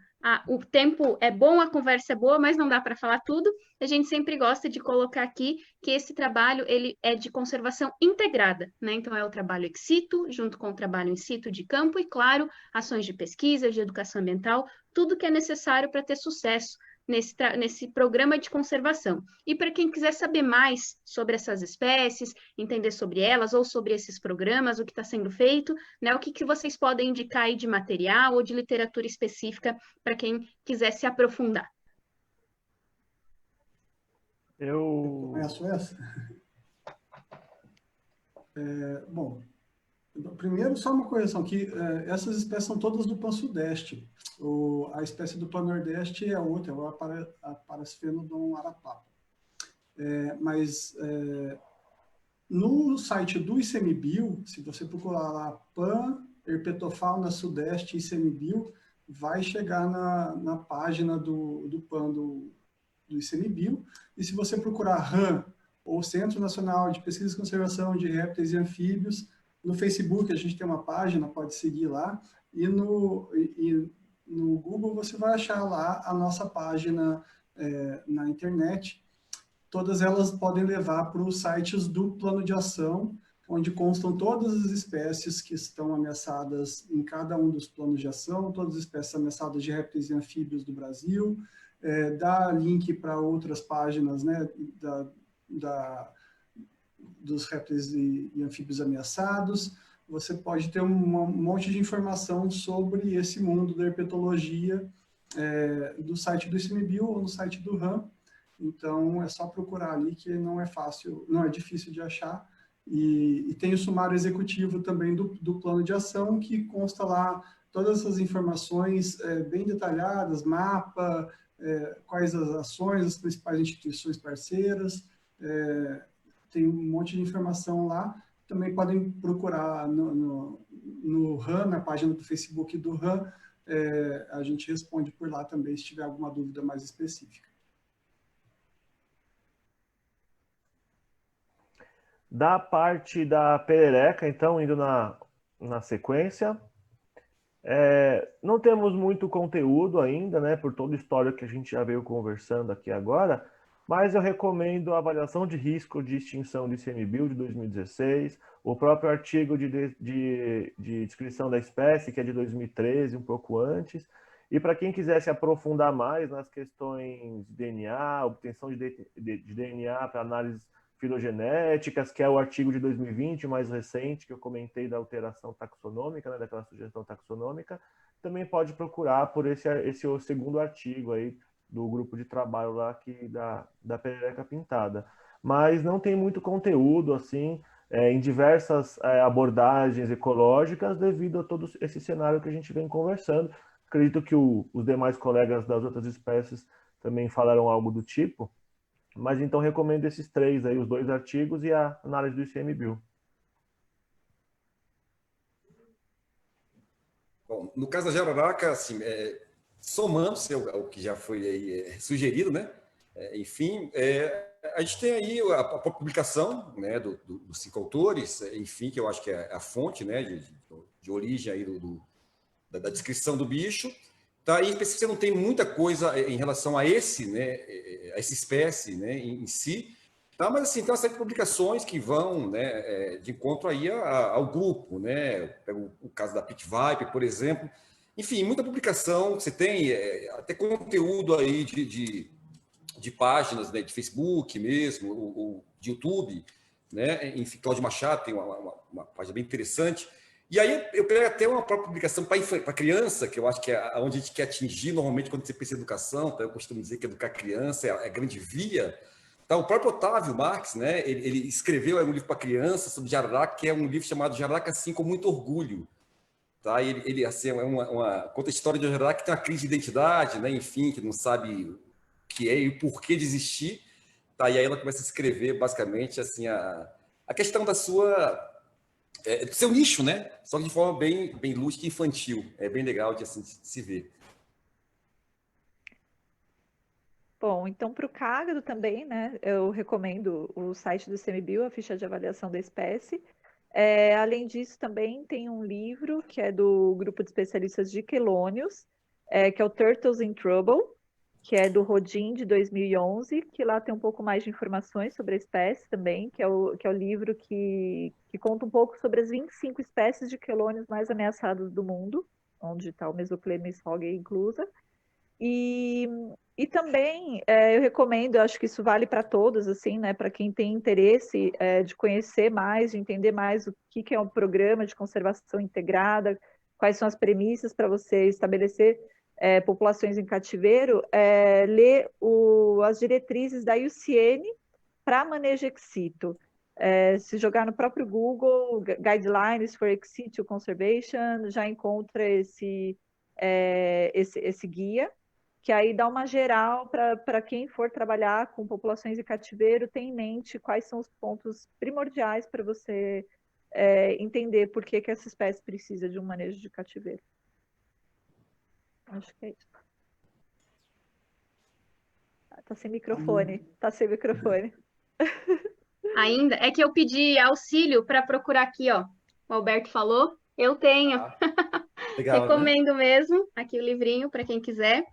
o tempo é bom, a conversa é boa, mas não dá para falar tudo. A gente sempre gosta de colocar aqui que esse trabalho ele é de conservação integrada, né? Então é o trabalho ex situ, junto com o trabalho in situ de campo e, claro, ações de pesquisa, de educação ambiental, tudo que é necessário para ter sucesso nesse programa de conservação. E para quem quiser saber mais sobre essas espécies, entender sobre elas ou sobre esses programas, o que está sendo feito, né, o que vocês podem indicar aí de material ou de literatura específica para quem quiser se aprofundar. Eu começo essa? Bom, primeiro, só uma correção, que essas espécies são todas do Pan-Sudeste. A espécie do Pan-Nordeste é outra, é a Parasfenodon arapapa. Mas no site do ICMBio, se você procurar lá Pan, Herpetofauna Sudeste ICMBio, vai chegar na página do Pan do ICMBio. E se você procurar RAM, ou Centro Nacional de Pesquisa e Conservação de Répteis e Anfíbios, no Facebook a gente tem uma página, pode seguir lá, e no Google você vai achar lá a nossa página na internet. Todas elas podem levar para os sites do Plano de Ação, onde constam todas as espécies que estão ameaçadas em cada um dos planos de ação, todas as espécies ameaçadas de répteis e anfíbios do Brasil, dá link para outras páginas, né, dos répteis e anfíbios ameaçados. Você pode ter um monte de informação sobre esse mundo da herpetologia do site do ICMBio ou no site do RAM. Então, é só procurar ali, que não é fácil, não é difícil de achar. E tem o sumário executivo também do plano de ação, que consta lá todas essas informações bem detalhadas, mapa, quais as ações, as principais instituições parceiras, tem um monte de informação lá. Também podem procurar no RAM, na página do Facebook do RAM, a gente responde por lá também, se tiver alguma dúvida mais específica. Da parte da perereca, então, indo na sequência, não temos muito conteúdo ainda, né, por toda a história que a gente já veio conversando aqui agora, mas eu recomendo a avaliação de risco de extinção do ICMBio de 2016, o próprio artigo de descrição da espécie, que é de 2013, um pouco antes, e para quem quiser se aprofundar mais nas questões de DNA, obtenção de DNA para análises filogenéticas, que é o artigo de 2020, mais recente, que eu comentei da alteração taxonômica, né, daquela sugestão taxonômica, também pode procurar por esse segundo artigo aí do grupo de trabalho lá da perereca pintada. Mas não tem muito conteúdo, assim, em diversas abordagens ecológicas, devido a todo esse cenário que a gente vem conversando. Acredito que os demais colegas das outras espécies também falaram algo do tipo, mas então recomendo esses três aí, os 2 artigos e a análise do ICMBio. Bom, no caso da jararaca, assim, somando-se ao que já foi aí, sugerido, né? Enfim, a gente tem aí a publicação, né, dos 5 autores, enfim, que eu acho que é a fonte, né, de origem aí da descrição do bicho. Tá, em específico, você não tem muita coisa em relação a né, a essa espécie, né, em si, tá? Mas assim, tem uma série de publicações que vão, né, de encontro aí ao grupo, né? Pego o caso da Pit Viper, por exemplo. Enfim, muita publicação, você tem até conteúdo aí de páginas, né, de Facebook mesmo, ou de YouTube, né? Enfim, Cláudio Machado tem uma página bem interessante. E aí eu pego até uma própria publicação para criança, que eu acho que é onde a gente quer atingir normalmente quando você pensa em educação, tá? Eu costumo dizer que educar criança é a grande via. Tá, o próprio Otávio Marx, né, ele escreveu um livro para criança sobre jararaca, que é um livro chamado Jararaca assim com muito orgulho. Tá? Ele assim, conta a história de jararaca que tem uma crise de identidade, né, enfim, que não sabe o que é e o porquê de existir. Tá? E aí ela começa a escrever basicamente assim, a questão da sua... do seu nicho, né? Só que de forma bem lúdica e infantil. É bem legal de assim, se ver. Bom, então para o cágado também, né? Eu recomendo o site do ICMBio, a ficha de avaliação da espécie. Além disso, também tem um livro que é do grupo de especialistas de quelônios, que é o Turtles in Trouble, que é do Rodin, de 2011, que lá tem um pouco mais de informações sobre a espécie também, que é o livro que conta um pouco sobre as 25 espécies de quelônios mais ameaçadas do mundo, onde está o Mesoclemis hogei inclusa. E também eu recomendo, eu acho que isso vale para todos, assim, né, para quem tem interesse de conhecer mais, de entender mais o que é um programa de conservação integrada, quais são as premissas para você estabelecer populações em cativeiro, ler as diretrizes da IUCN para manejo ex situ. Se jogar no próprio Google, Guidelines for Ex situ Conservation, já encontra esse guia, que aí dá uma geral para quem for trabalhar com populações em cativeiro, ter em mente quais são os pontos primordiais para você entender por que essa espécie precisa de um manejo de cativeiro. Acho que é isso. Tá sem microfone. Tá sem microfone. Ainda? É que eu pedi auxílio para procurar aqui, ó. O Alberto falou. Eu tenho. Legal, Recomendo mesmo. Aqui o livrinho para quem quiser.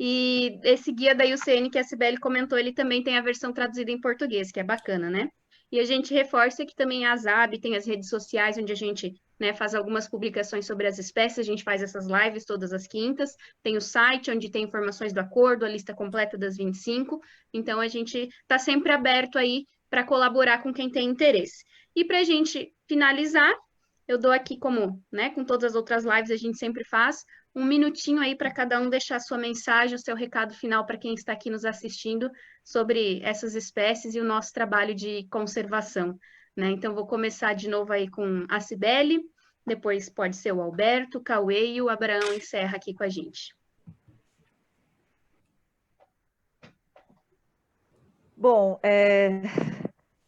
E esse guia da IUCN que a Cibele comentou, ele também tem a versão traduzida em português, que é bacana, né? E a gente reforça que também a ZAB tem as redes sociais, onde a gente, né, faz algumas publicações sobre as espécies, a gente faz essas lives todas as quintas, tem o site, onde tem informações do acordo, a lista completa das 25, então a gente está sempre aberto aí para colaborar com quem tem interesse. E para a gente finalizar, eu dou aqui como, né, com todas as outras lives a gente sempre faz, um minutinho aí para cada um deixar a sua mensagem, o seu recado final para quem está aqui nos assistindo sobre essas espécies e o nosso trabalho de conservação, né? Então, vou começar de novo aí com a Cibele, depois pode ser o Alberto, o Cauê e o Abraão encerra aqui com a gente. Bom,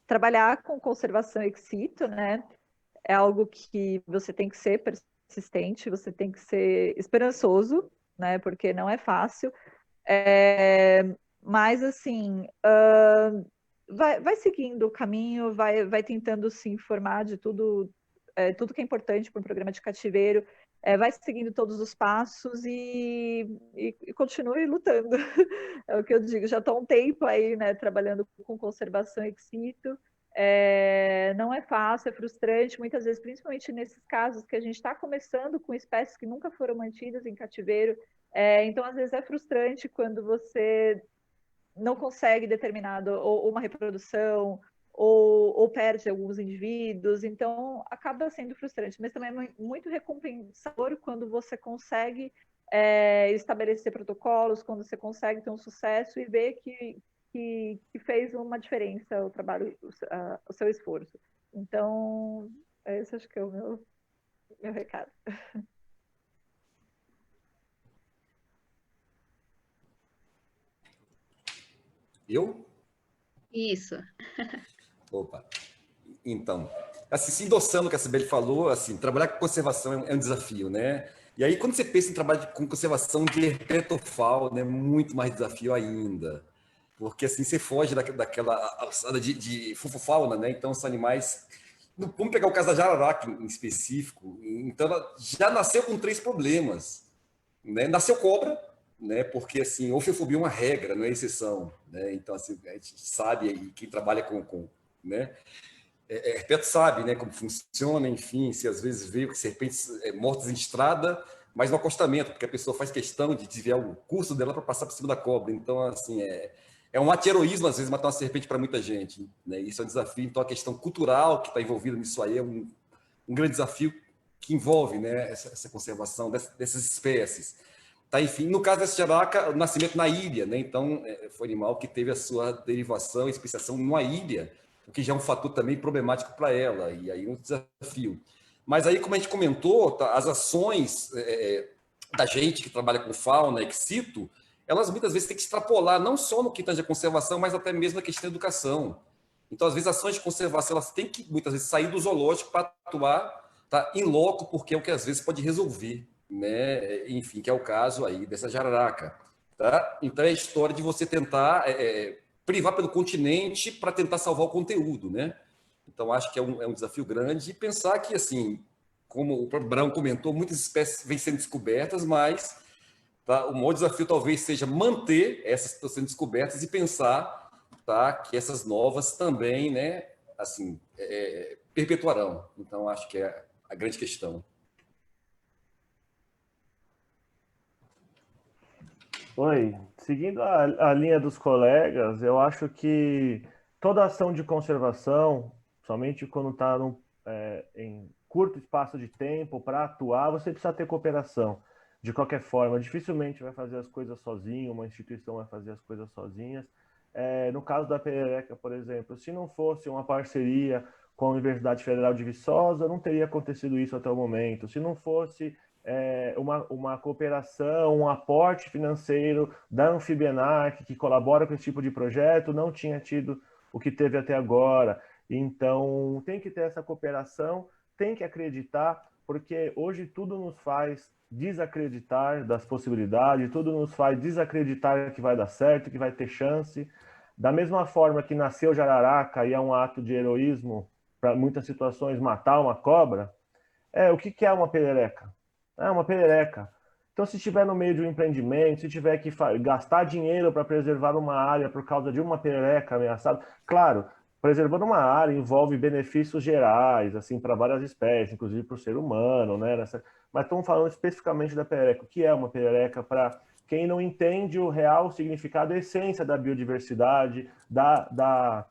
trabalhar com conservação ex situ, né, é algo que você tem que ser persistente, você tem que ser esperançoso, né, porque não é fácil, mas assim, vai seguindo o caminho, vai tentando se informar de tudo que é importante para um programa de cativeiro, vai seguindo todos os passos e continue lutando. É o que eu digo, já estou há um tempo aí, né, trabalhando com conservação ex situ. Não é fácil, é frustrante, muitas vezes, principalmente nesses casos que a gente está começando com espécies que nunca foram mantidas em cativeiro. Então, às vezes, é frustrante quando você não consegue determinado ou uma reprodução ou perde alguns indivíduos, então acaba sendo frustrante, mas também é muito recompensador quando você consegue estabelecer protocolos, quando você consegue ter um sucesso e ver que fez uma diferença o trabalho, o seu esforço. Então, esse acho que é o meu recado. Eu? Isso. Opa. Então, assim, se endossando o que a Cibele falou, assim, trabalhar com conservação é um desafio, né? E aí, quando você pensa em trabalho com conservação de herpetofauna, é muito mais desafio ainda. Porque, assim, você foge daquela alçada de fufofauna, né? Então, são animais... Vamos pegar o caso da jararaca, em específico. Então, ela já nasceu com 3 problemas, né? Nasceu cobra, né? Porque, assim, ofiofobia é uma regra, não é exceção, né? Então, assim, a gente sabe, e quem trabalha com né? Herpeto sabe, né, como funciona, enfim, se às vezes vê serpentes mortas em estrada, mas no acostamento, porque a pessoa faz questão de desviar o curso dela para passar por cima da cobra. Então, assim, é um anti-heroísmo, às vezes, matar uma serpente para muita gente, né? Isso é um desafio. Então, a questão cultural que está envolvida nisso aí é um grande desafio que envolve, né, essa conservação dessas espécies. Tá, enfim, no caso dessa jararaca, o nascimento na ilha, né? Então, foi um animal que teve a sua derivação, especiação numa ilha, o que já é um fator também problemático para ela, e aí um desafio. Mas aí, como a gente comentou, tá, as ações da gente que trabalha com fauna, ex situ, elas muitas vezes têm que extrapolar, não só no que tange a conservação, mas até mesmo na questão da educação. Então, às vezes, ações de conservação, elas têm que, muitas vezes, sair do zoológico para atuar, tá, in loco, porque é o que, às vezes, pode resolver, né? Enfim, que é o caso aí dessa jararaca. Tá? Então, é a história de você tentar... privar pelo continente para tentar salvar o conteúdo, né? Então, acho que é um desafio grande e pensar que, assim, como o próprio Brown comentou, muitas espécies vêm sendo descobertas, mas tá? O maior desafio talvez seja manter essas que estão sendo descobertas e pensar, tá, que essas novas também, né, assim, perpetuarão. Então, acho que é a grande questão. Oi, seguindo a linha dos colegas, eu acho que toda ação de conservação, somente quando está em curto espaço de tempo para atuar, você precisa ter cooperação. De qualquer forma, dificilmente vai fazer as coisas sozinho, uma instituição vai fazer as coisas sozinhas. No caso da Perereca, por exemplo, se não fosse uma parceria com a Universidade Federal de Viçosa, não teria acontecido isso até o momento. Se não fosse uma cooperação, um aporte financeiro da Anfibienac, que colabora com esse tipo de projeto, não tinha tido o que teve até agora. Então, tem que ter essa cooperação, tem que acreditar, porque hoje tudo nos faz desacreditar das possibilidades, tudo nos faz desacreditar que vai dar certo, que vai ter chance. Da mesma forma que nasceu Jararaca e é um ato de heroísmo, para muitas situações, matar uma cobra, o que é uma perereca? É uma perereca. Então, se estiver no meio de um empreendimento, se tiver que gastar dinheiro para preservar uma área por causa de uma perereca ameaçada, claro, preservando uma área envolve benefícios gerais, assim, para várias espécies, inclusive para o ser humano, né? Mas estamos falando especificamente da perereca. O que é uma perereca para quem não entende o real significado, a essência da biodiversidade, da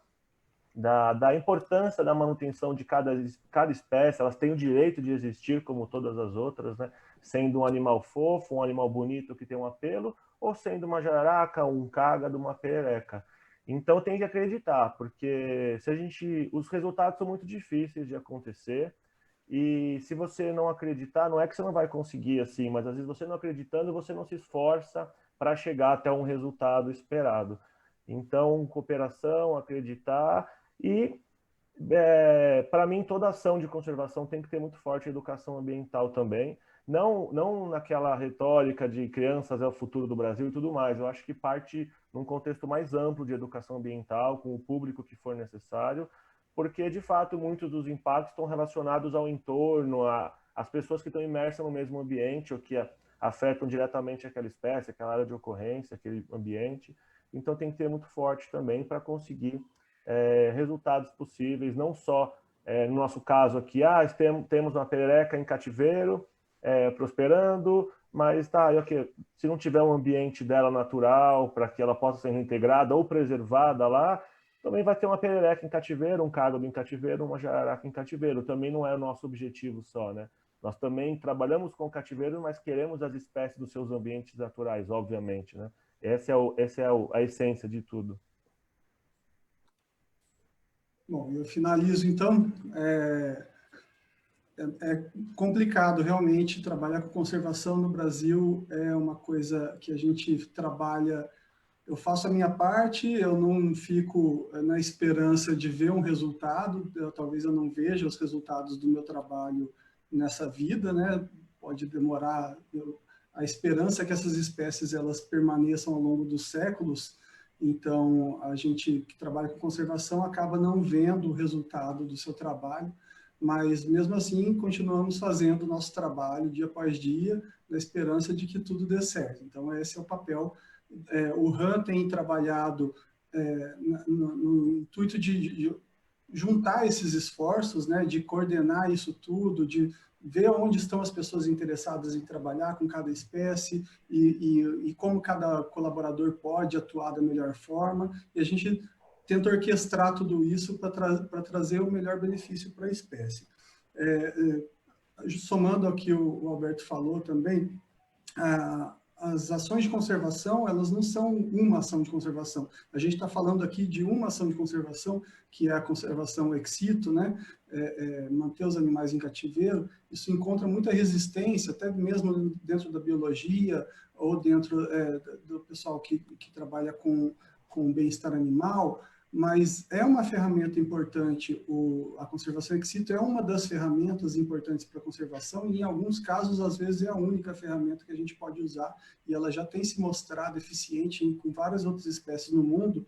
importância da manutenção de cada espécie, elas têm o direito de existir como todas as outras, né? Sendo um animal fofo, um animal bonito que tem um apelo, ou sendo uma jararaca, um cágado, uma perereca. Então tem que acreditar, porque os resultados são muito difíceis de acontecer, e se você não acreditar, não é que você não vai conseguir assim, mas às vezes você não acreditando, você não se esforça para chegar até um resultado esperado. Então, cooperação, acreditar. E, para mim, toda ação de conservação tem que ter muito forte educação ambiental também. Não naquela retórica de crianças é o futuro do Brasil e tudo mais. Eu acho que parte num contexto mais amplo de educação ambiental, com o público que for necessário, porque, de fato, muitos dos impactos estão relacionados ao entorno, às pessoas que estão imersas no mesmo ambiente ou que afetam diretamente aquela espécie, aquela área de ocorrência, aquele ambiente. Então, tem que ter muito forte também para conseguir resultados possíveis, não só no nosso caso aqui, temos uma perereca em cativeiro, prosperando, mas okay, se não tiver um ambiente dela natural para que ela possa ser reintegrada ou preservada lá, também vai ter uma perereca em cativeiro, um cágado em cativeiro, uma jararaca em cativeiro. Também não é o nosso objetivo só, né? Nós também trabalhamos com cativeiro, mas queremos as espécies dos seus ambientes naturais, obviamente, né? Essa é a essência de tudo. Bom, eu finalizo então. É complicado realmente trabalhar com conservação no Brasil, é uma coisa que a gente trabalha. Eu faço a minha parte, eu não fico na esperança de ver um resultado, talvez eu não veja os resultados do meu trabalho nessa vida, né? Pode demorar. A esperança é que essas espécies elas permaneçam ao longo dos séculos. Então, a gente que trabalha com conservação acaba não vendo o resultado do seu trabalho, mas mesmo assim continuamos fazendo o nosso trabalho dia após dia, na esperança de que tudo dê certo. Então, esse é o papel. O RAN tem trabalhado no intuito de juntar esses esforços, né, de coordenar isso tudo, de ver onde estão as pessoas interessadas em trabalhar com cada espécie e como cada colaborador pode atuar da melhor forma. E a gente tenta orquestrar tudo isso para trazer o melhor benefício para a espécie. Somando ao que o Alberto falou também, as ações de conservação, elas não são uma ação de conservação. A gente está falando aqui de uma ação de conservação, que é a conservação ex situ, né? Manter os animais em cativeiro. Isso encontra muita resistência, até mesmo dentro da biologia ou dentro do pessoal que trabalha com bem-estar animal, mas é uma ferramenta importante, a conservação ex situ é uma das ferramentas importantes para a conservação e, em alguns casos, às vezes, é a única ferramenta que a gente pode usar e ela já tem se mostrado eficiente com várias outras espécies no mundo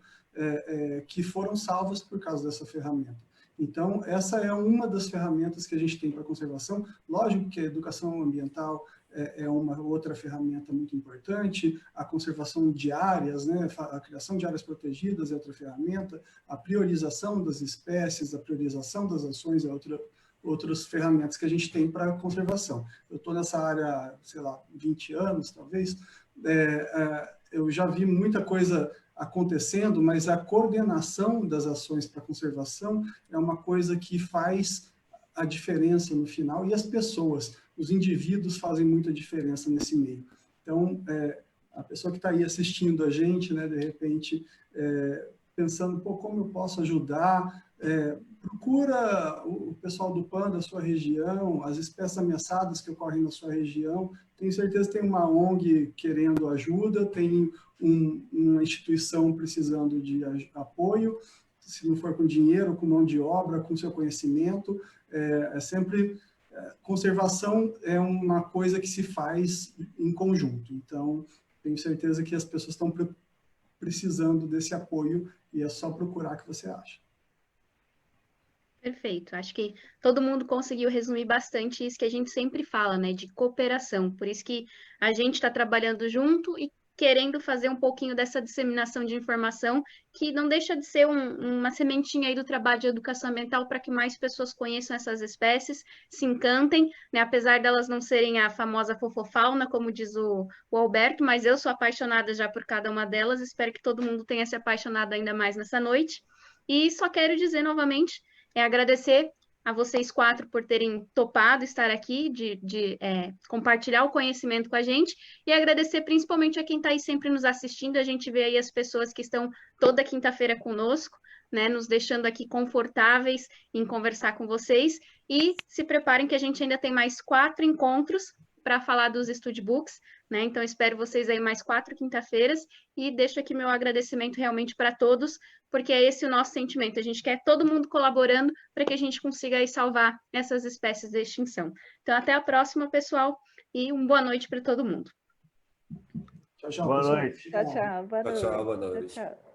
que foram salvas por causa dessa ferramenta. Então, essa é uma das ferramentas que a gente tem para a conservação. Lógico que a educação ambiental é uma outra ferramenta muito importante, a conservação de áreas, né, a criação de áreas protegidas é outra ferramenta, a priorização das espécies, a priorização das ações é outras ferramentas que a gente tem para a conservação. Eu estou nessa área, sei lá, 20 anos, talvez, eu já vi muita coisa acontecendo, mas a coordenação das ações para a conservação é uma coisa que faz a diferença no final, e as pessoas, os indivíduos fazem muita diferença nesse meio. Então, a pessoa que está aí assistindo a gente, né, de repente, pensando, pô, como eu posso ajudar, procura o pessoal do PAN da sua região, as espécies ameaçadas que ocorrem na sua região. Tenho certeza que tem uma ONG querendo ajuda, tem uma instituição precisando de apoio, se não for com dinheiro, com mão de obra, com seu conhecimento. Conservação é uma coisa que se faz em conjunto. Então, tenho certeza que as pessoas estão precisando desse apoio e é só procurar que você acha. Perfeito. Acho que todo mundo conseguiu resumir bastante isso que a gente sempre fala, né, de cooperação. Por isso que a gente está trabalhando junto e querendo fazer um pouquinho dessa disseminação de informação, que não deixa de ser uma sementinha aí do trabalho de educação ambiental para que mais pessoas conheçam essas espécies, se encantem, né, apesar delas não serem a famosa fofofauna, como diz o Alberto, mas eu sou apaixonada já por cada uma delas, espero que todo mundo tenha se apaixonado ainda mais nessa noite. E só quero dizer novamente, agradecer a vocês 4 por terem topado estar aqui, de compartilhar o conhecimento com a gente, e agradecer principalmente a quem está aí sempre nos assistindo. A gente vê aí as pessoas que estão toda quinta-feira conosco, né, nos deixando aqui confortáveis em conversar com vocês, e se preparem que a gente ainda tem mais 4 encontros para falar dos Studbooks, né? Então espero vocês aí mais 4 quinta-feiras, e deixo aqui meu agradecimento realmente para todos, porque é esse o nosso sentimento. A gente quer todo mundo colaborando para que a gente consiga aí salvar essas espécies de extinção. Então até a próxima, pessoal, e uma boa noite para todo mundo. Tchau, tchau. Boa pessoal. noite. Tchau, tchau. Boa noite. Tchau, boa noite. Tchau, tchau.